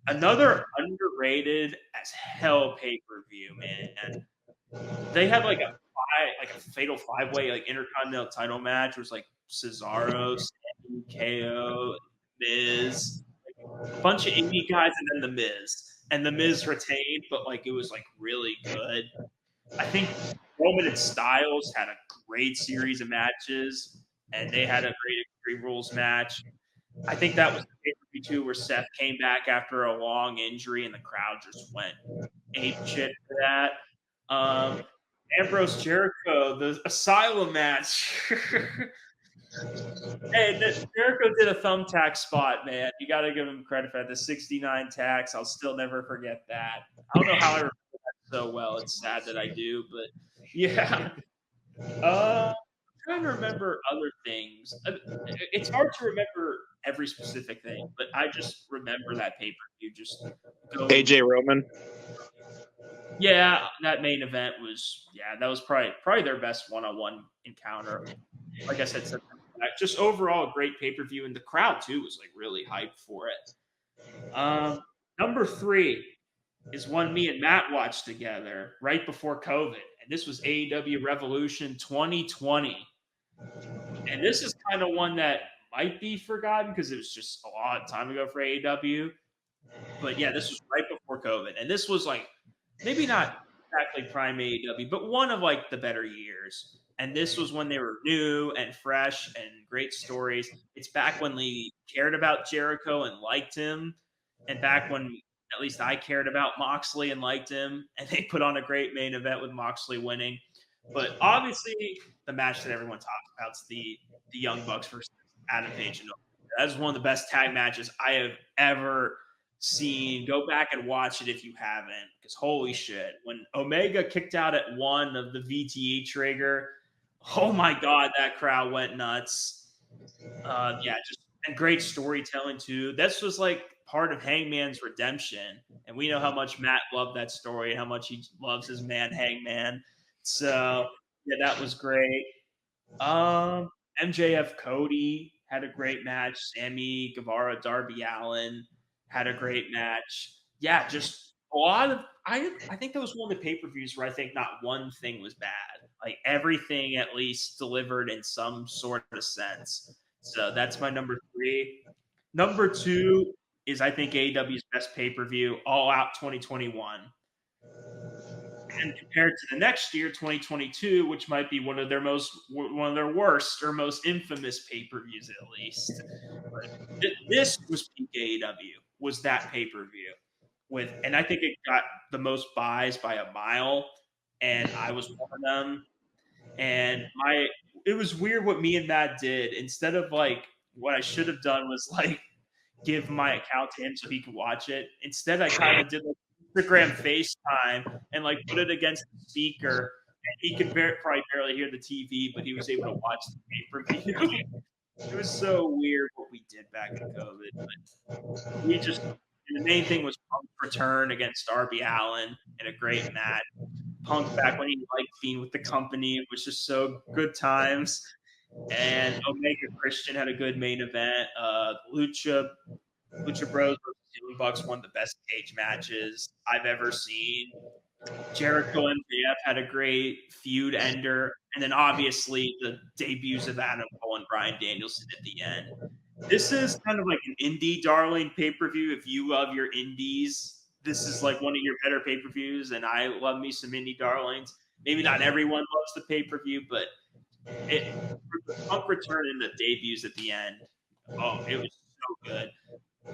[SPEAKER 4] Another underrated as hell pay-per-view, man. They had like a fatal 5-way like Intercontinental title match. It was like Cesaro, Sammy, KO, Miz, like a bunch of indie guys, and then the Miz. And the Miz retained, but like it was like really good. I think Roman and Styles had a great series of matches, and they had a great Extreme Rules match. I think that was the pay-per-view too, where Seth came back after a long injury, and the crowd just went ape shit for that. Ambrose Jericho, the Asylum match. Hey, Jericho did a thumbtack spot, man. You got to give him credit for that. The 69 tacks, I'll still never forget that. I don't know how I remember that so well. It's sad that I do, but yeah. I'm trying to remember other things. It's hard to remember every specific thing, but I just remember that pay-per-view. Just
[SPEAKER 6] AJ Roman.
[SPEAKER 4] Yeah, that main event was, that was probably their best one-on-one encounter. Like I said, just overall a great pay-per-view, and the crowd too was like really hyped for it. Number 3 is one me and Matt watched together right before COVID, and this was AEW Revolution 2020. And this is kind of one that might be forgotten because it was just a long time ago for AEW. But yeah, this was right before COVID, and this was like maybe not exactly prime AEW, but one of like the better years. And this was when they were new and fresh and great stories. It's back when they cared about Jericho and liked him, and back when at least I cared about Moxley and liked him, and they put on a great main event with Moxley winning. But obviously, the match that everyone talks about is the Young Bucks versus Adam Page and Omega. That's one of the best tag matches I have ever seen. Go back and watch it if you haven't, because holy shit, when Omega kicked out at 1 of the VTE trigger, oh my god, that crowd went nuts. And great storytelling too. This was like part of Hangman's redemption, and we know how much Matt loved that story and how much he loves his man Hangman. So yeah, that was great. MJF Cody had a great match. Sammy Guevara, Darby Allin had a great match. Yeah, just a lot of I think that was one of the pay-per-views where I think not one thing was bad. Like everything at least delivered in some sort of sense. So that's my number 3. Number 2 is I think AEW's best pay-per-view, All Out 2021. And compared to the next year, 2022, which might be one of their worst or most infamous pay-per-views at least. But this was peak AEW, was that pay-per-view. And I think it got the most buys by a mile, and I was one of them. And it was weird what me and Matt did. Instead of like what I should have done was like give my account to him so he could watch it. Instead, I kind of did like Instagram FaceTime and like put it against the speaker he could probably barely hear the TV, but he was able to watch the pay-per-view. It was so weird what we did back in COVID. But the main thing was Punk's return against Darby Allin in a great match. Punk back when he liked being with the company. It was just so good times. And Omega Christian had a good main event. Lucha Bros versus Young Bucks, one of the best cage matches I've ever seen. Jericho and MJF had a great feud ender. And then obviously the debuts of Adam Cole and Bryan Danielson at the end. This is kind of like an indie darling pay-per-view. If you love your indies, this is like one of your better pay-per-views. And I love me some indie darlings. Maybe not everyone loves the pay-per-view, but Punk return and the debuts at the end. Oh, it was so good.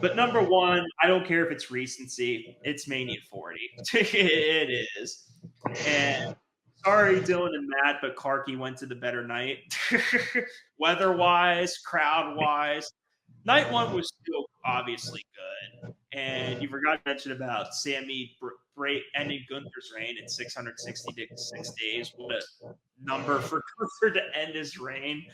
[SPEAKER 4] But number one, I don't care if it's recency. It's Mania 40. It is. And sorry, Dylan and Matt, but Karki went to the better night. Weather-wise, crowd-wise. Night one was still obviously good. And you forgot to mention about Sammy ending Gunther's reign in 666 days. What a number for Gunther to end his reign.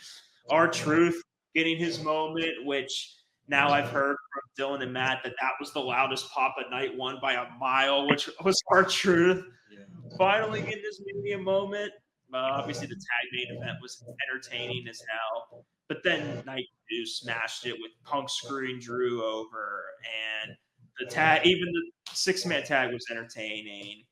[SPEAKER 4] R-Truth getting his moment, which now I've heard from Dylan and Matt that was the loudest pop at night one by a mile, which was R-Truth. Yeah. Finally getting his Mania moment. Obviously, the tag main event was entertaining as hell. But then night two smashed it with Punk screwing Drew over. And the tag, even the 6-man tag was entertaining.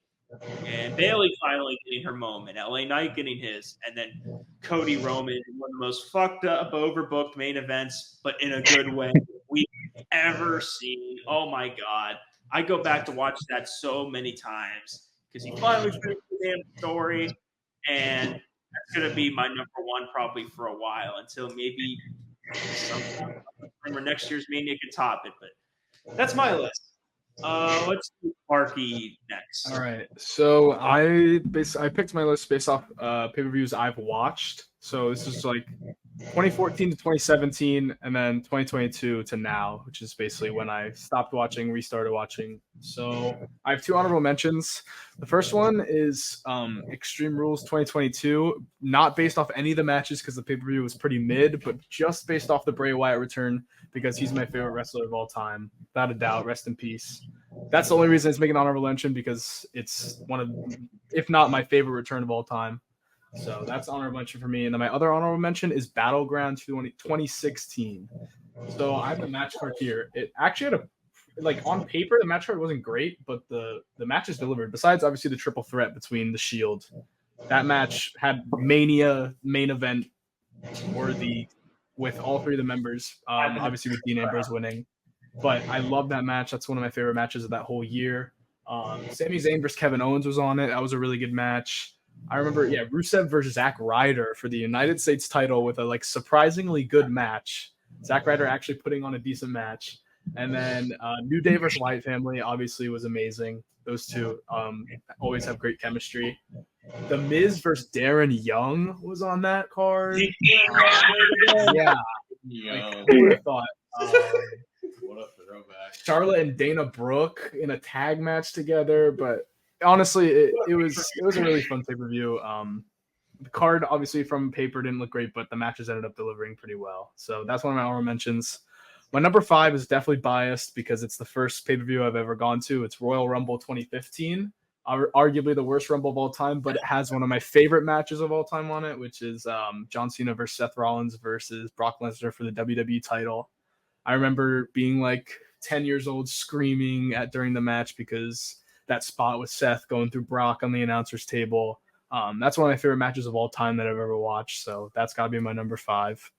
[SPEAKER 4] And Bayley finally getting her moment. LA Knight getting his. And then Cody Roman, one of the most fucked up, overbooked main events, but in a good way we've ever seen. Oh my God. I go back to watch that so many times because he finally finished the damn story. And that's going to be my number one probably for a while until maybe sometime or next year's Mania can top it. But that's my list. Let's do Sparky next.
[SPEAKER 7] All right. So I picked my list based off pay-per-views I've watched. So this is like 2014 to 2017, and then 2022 to now, which is basically when I stopped watching, restarted watching. So I have 2 honorable mentions. The first one is Extreme Rules 2022, not based off any of the matches because the pay-per-view was pretty mid, but just based off the Bray Wyatt return because he's my favorite wrestler of all time. Without a doubt, rest in peace. That's the only reason it's making an honorable mention because it's one of, if not my favorite return of all time. So that's honorable mention for me. And then my other honorable mention is Battleground 2016. So I have a match card here. It actually had on paper, the match card wasn't great, but the matches delivered. Besides, obviously, the triple threat between the Shield. That match had Mania main event worthy with all 3 of the members, obviously with Dean Ambrose winning. But I love that match. That's one of my favorite matches of that whole year. Sami Zayn versus Kevin Owens was on it. That was a really good match. I remember, Rusev versus Zack Ryder for the United States title with a surprisingly good match. Zack Ryder actually putting on a decent match. And then New Day versus Wyatt Family obviously was amazing. Those two always have great chemistry. The Miz versus Darren Young was on that card. Yeah. Who would have thought?
[SPEAKER 8] What a throwback.
[SPEAKER 7] Charlotte and Dana Brooke in a tag match together, but honestly, it was a really fun pay-per-view. The card, obviously, from paper didn't look great, but the matches ended up delivering pretty well. So that's one of my honorable mentions. My number 5 is definitely biased because it's the first pay-per-view I've ever gone to. It's Royal Rumble 2015, arguably the worst Rumble of all time, but it has one of my favorite matches of all time on it, which is John Cena versus Seth Rollins versus Brock Lesnar for the WWE title. I remember being 10 years old screaming during the match because that spot with Seth going through Brock on the announcer's table. That's one of my favorite matches of all time that I've ever watched. So that's got to be my number 5.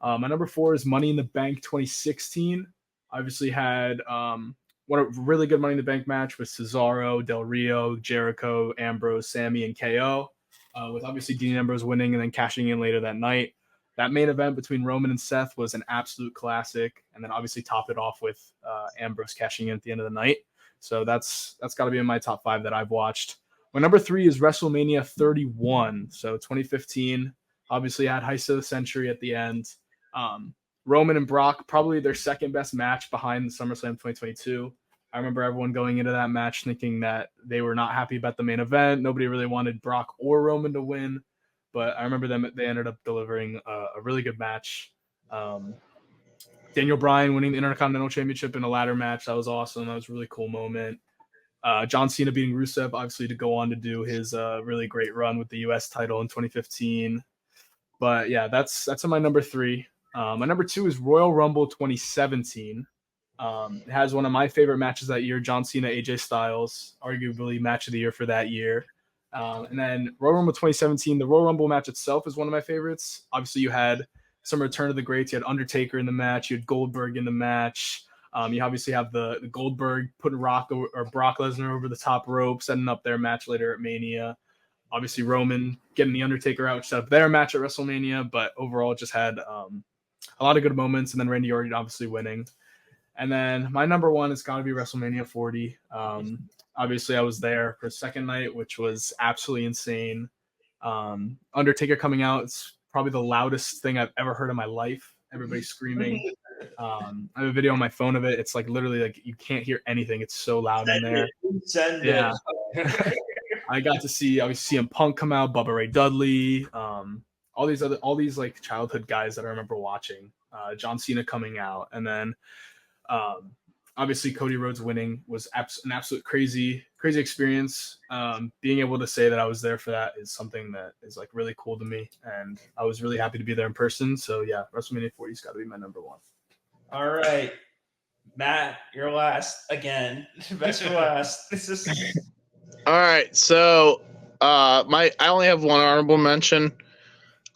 [SPEAKER 7] My number 4 is Money in the Bank 2016. Obviously had what a really good Money in the Bank match with Cesaro, Del Rio, Jericho, Ambrose, Sammy, and KO. With obviously Dean Ambrose winning and then cashing in later that night. That main event between Roman and Seth was an absolute classic. And then obviously topped it off with Ambrose cashing in at the end of the night. So that's got to be in my top 5 that I've watched. My number 3 is WrestleMania 31. So 2015, obviously had Heist of the Century at the end. Roman and Brock, probably their second best match behind the SummerSlam 2022. I remember everyone going into that match thinking that they were not happy about the main event. Nobody really wanted Brock or Roman to win, but I remember they ended up delivering a really good match. Daniel Bryan winning the Intercontinental Championship in a ladder match. That was awesome. That was a really cool moment. John Cena beating Rusev, obviously, to go on to do his really great run with the U.S. title in 2015. But yeah, that's my number 3. My number 2 is Royal Rumble 2017. It has one of my favorite matches that year, John Cena, AJ Styles, arguably match of the year for that year. And then Royal Rumble 2017, the Royal Rumble match itself is one of my favorites. Obviously, you had some Return of the Greats. You had Undertaker in the match. You had Goldberg in the match. You obviously have the Goldberg putting Brock Lesnar over the top rope, setting up their match later at Mania. Obviously, Roman getting the Undertaker out, set up their match at WrestleMania. But overall, just had a lot of good moments. And then Randy Orton obviously winning. And then my number 1 has got to be WrestleMania 40. Obviously, I was there for the second night, which was absolutely insane. Undertaker coming out, it's probably the loudest thing I've ever heard in my life. Everybody screaming. I have a video on my phone of it. It's like literally like you can't hear anything. It's so loud in there. Yeah. I got to see obviously CM Punk come out, Bubba Ray Dudley, all these like childhood guys that I remember watching. John Cena coming out, and then obviously Cody Rhodes winning was an absolute crazy experience. Being able to say that I was there for that is something that is like really cool to me, and I was really happy to be there in person. So yeah, WrestleMania 40's got to be my number 1.
[SPEAKER 9] All right, Matt, you're last again. Best for last. This is
[SPEAKER 6] All right, so I only have one honorable mention.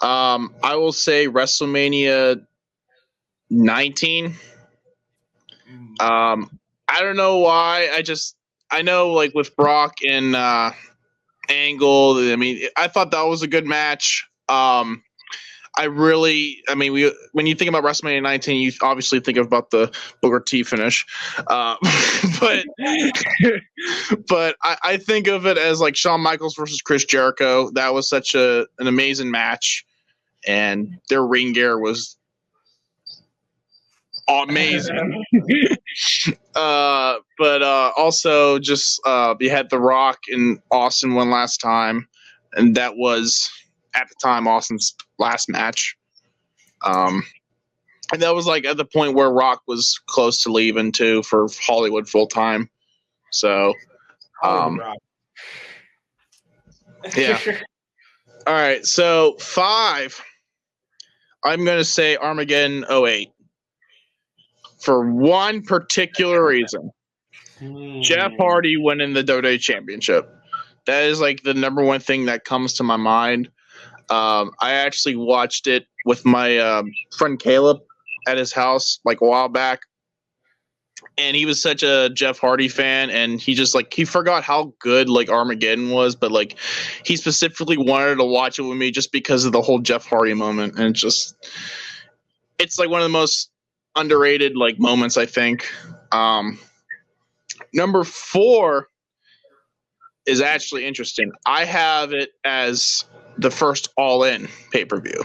[SPEAKER 6] I will say WrestleMania 19. I don't know why. I know like with Brock and Angle. I mean, I thought that was a good match. When you think about WrestleMania 19, you obviously think about the Booker T finish. But I think of it as like Shawn Michaels versus Chris Jericho. That was such an amazing match, and their ring gear was amazing. But also just you had The Rock and Austin one last time, and that was at the time Austin's last match. And that was like at the point where Rock was close to leaving too for Hollywood full time. So yeah. All right, so 5. I'm gonna say Armageddon 08. For one particular reason. Jeff Hardy winning the WWE Championship. That is like the number one thing that comes to my mind. I actually watched it with my friend Caleb at his house like a while back. And he was such a Jeff Hardy fan, and he forgot how good like Armageddon was, but like he specifically wanted to watch it with me just because of the whole Jeff Hardy moment. And it's like one of the most underrated like moments, I think. Number 4 is actually interesting. I have it as the first All In pay-per-view.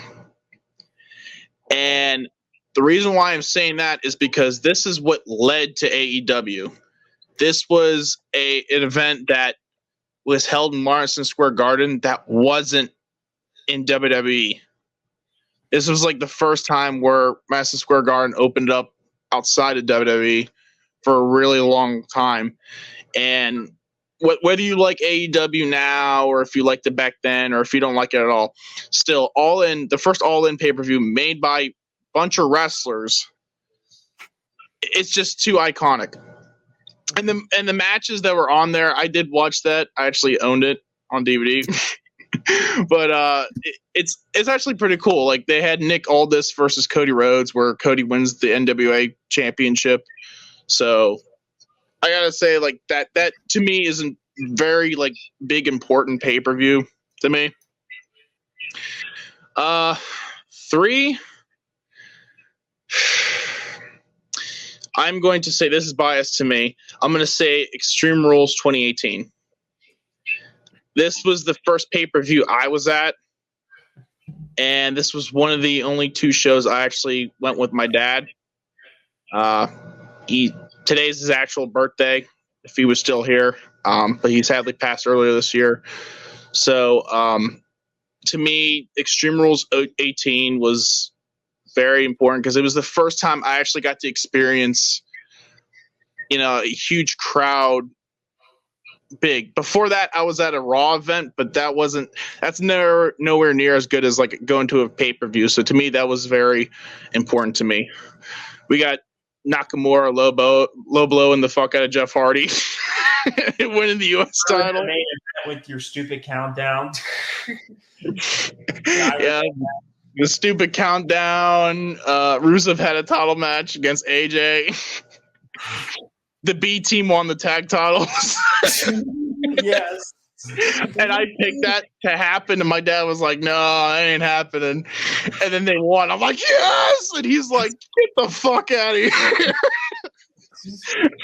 [SPEAKER 6] And the reason why I'm saying that is because this is what led to AEW. This was an event that was held in Madison Square Garden that wasn't in WWE. This was like the first time where Madison Square Garden opened up outside of WWE for a really long time. And whether you like AEW now, or if you liked it back then, or if you don't like it at all, still All In, the first All In pay-per-view made by a bunch of wrestlers, it's just too iconic. And the matches that were on there, I did watch that. I actually owned it on DVD. But it's actually pretty cool. Like they had Nick Aldis versus Cody Rhodes, where Cody wins the NWA championship. So I gotta say, like that to me is a very like big important pay-per-view to me. 3. I'm going to say, this is biased to me, I'm going to say Extreme Rules 2018. This was the first pay-per-view I was at, and this was one of the only 2 shows I actually went with my dad. He today's his actual birthday, if he was still here. But he sadly passed earlier this year. So to me, Extreme Rules 18 was very important because it was the first time I actually got to experience, a huge crowd. Big. Before that, I was at a Raw event, but that's nowhere near as good as like going to a pay-per-view. So to me, that was very important to me. We got Nakamura low blowing the fuck out of Jeff Hardy, winning the U.S. title.
[SPEAKER 9] With your stupid countdown.
[SPEAKER 6] Yeah, the stupid countdown. Rusev had a title match against AJ. The B team won the tag titles.
[SPEAKER 9] Yes.
[SPEAKER 6] And I picked that to happen, and my dad was like, "No, that ain't happening." And then they won. I'm like, "Yes!" And he's like, "Get the fuck out of here!"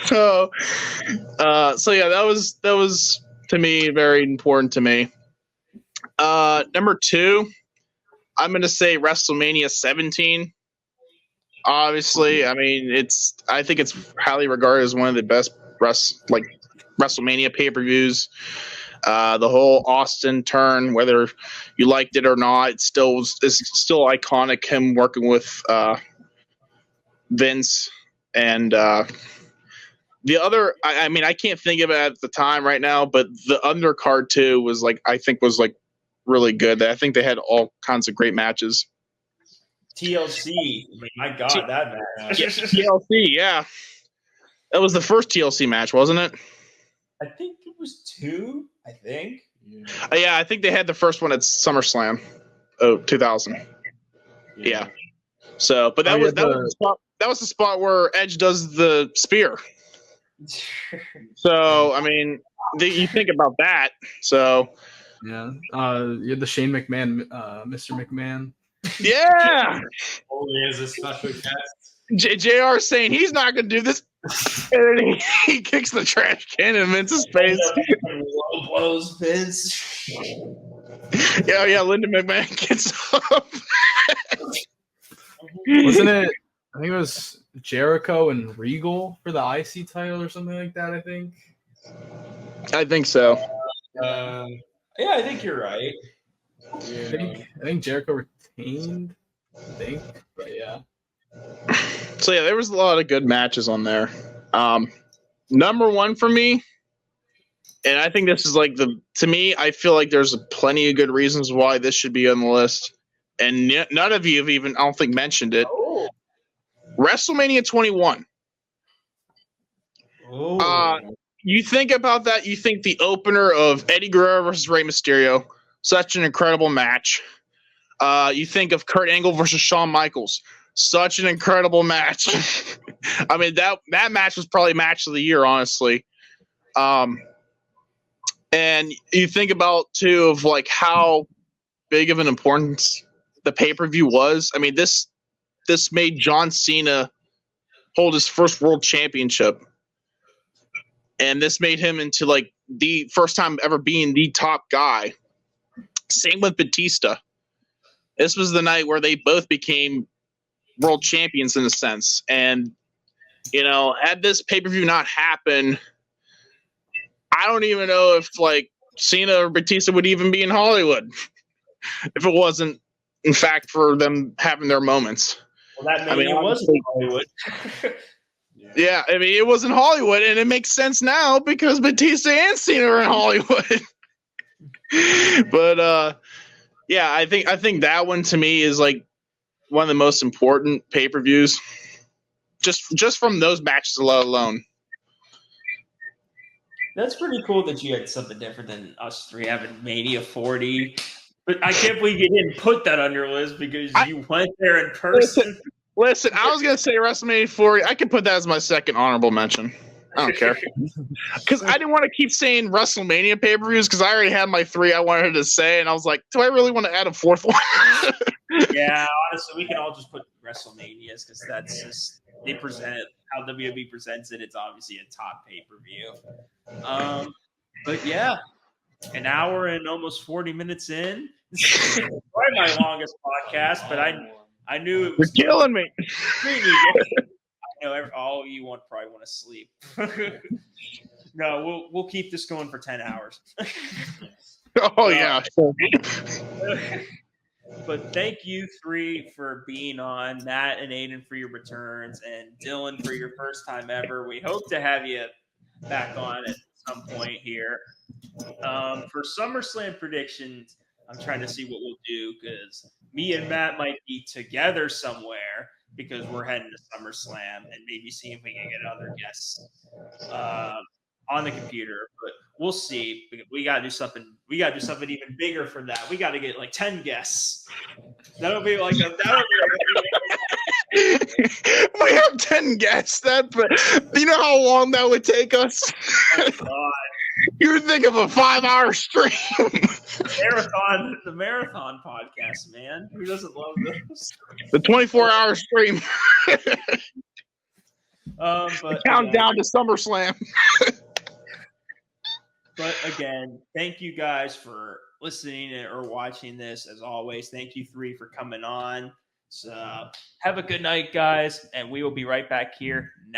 [SPEAKER 6] So yeah, that was to me very important to me. Number 2, I'm gonna say WrestleMania 17. Obviously, I mean, I think it's highly regarded as one of the best WrestleMania pay-per-views. The whole Austin turn, whether you liked it or not, it's still iconic. Him working with Vince and the other. I mean, I can't think of it at the time right now, but the undercard too was really good. I think they had all kinds of great matches.
[SPEAKER 9] TLC. I mean, my God, that match.
[SPEAKER 6] TLC, yeah. That was the first TLC match, wasn't it?
[SPEAKER 9] I think it was 2. I think.
[SPEAKER 6] Yeah, I think they had the first one at SummerSlam, 2000. Yeah. So, but that was the spot where Edge does the spear. So, I mean, you think about that. So.
[SPEAKER 7] Yeah. You had the Shane McMahon, Mr. McMahon.
[SPEAKER 6] Yeah.
[SPEAKER 8] Only as a special guest.
[SPEAKER 6] JR saying he's not going to do this. And then he kicks the trash can in Vince's face.
[SPEAKER 9] Low blows Vince.
[SPEAKER 6] Yeah, Linda McMahon gets up.
[SPEAKER 7] Wasn't it? I think it was Jericho and Regal for the IC title or something like that, I think.
[SPEAKER 6] I think so.
[SPEAKER 9] Yeah, I think you're right.
[SPEAKER 7] I think Jericho retained. But yeah.
[SPEAKER 6] So yeah, there was a lot of good matches on there. Number 1 for me, and I think this is to me, I feel like there's plenty of good reasons why this should be on the list, and none of you have even, I don't think, mentioned it.
[SPEAKER 9] Oh.
[SPEAKER 6] WrestleMania 21.
[SPEAKER 9] Oh.
[SPEAKER 6] You think about that, you think the opener of Eddie Guerrero versus Rey Mysterio, such an incredible match. You think of Kurt Angle versus Shawn Michaels, such an incredible match. I mean, that match was probably match of the year, honestly. And you think about too of how big of an importance the pay-per-view was. I mean, this made John Cena hold his first world championship. And this made him into the first time ever being the top guy. Same with Batista. This was the night where they both became world champions in a sense. And, had this pay-per-view not happen, I don't even know if Cena or Batista would even be in Hollywood if it wasn't, in fact, for them having their moments.
[SPEAKER 9] Well, that it wasn't in Hollywood.
[SPEAKER 6] Yeah, I mean, it was in Hollywood, and it makes sense now because Batista and Cena are in Hollywood. But yeah, I think that one to me is one of the most important pay-per-views, just from those matches alone.
[SPEAKER 9] That's pretty cool that you had something different than us 3 having Mania 40. But I can't believe you didn't put that on your list because you went there in person.
[SPEAKER 6] Listen, I was gonna say WrestleMania 40. I could put that as my second honorable mention. I don't care, because I didn't want to keep saying WrestleMania pay-per-views because I already had my 3 I wanted to say, and I was like, do I really want to add a 4th one?
[SPEAKER 9] Yeah, honestly, we can all just put WrestleManias because that's just they present it how WWE presents it. It's obviously a top pay-per-view. But yeah, an hour and almost 40 minutes in. Probably my longest podcast, but I knew it was.
[SPEAKER 6] You're killing me.
[SPEAKER 9] I
[SPEAKER 4] know all you probably want to sleep. No, we'll keep this going for 10 hours.
[SPEAKER 6] Oh yeah.
[SPEAKER 4] But thank you three for being on, Matt and Aiden for your returns, and Dylan for your first time ever. We hope to have you back on at some point here. For SummerSlam predictions, I'm trying to see what we'll do because me and Matt might be together somewhere because we're heading to SummerSlam and maybe see if we can get other guests on the computer. But we'll see. We gotta do something. We gotta do something even bigger for that. We gotta get like 10 guests. That'll be like
[SPEAKER 6] we have 10 guests. But you know how long that would take us?
[SPEAKER 4] Oh, God.
[SPEAKER 6] You would think of a 5-hour stream.
[SPEAKER 4] The marathon podcast, man. Who doesn't love those?
[SPEAKER 6] The 24-hour stream.
[SPEAKER 4] But
[SPEAKER 6] Countdown to SummerSlam.
[SPEAKER 4] But again, thank you guys for listening or watching this. As always, thank you three for coming on. So have a good night, guys, and we will be right back here next.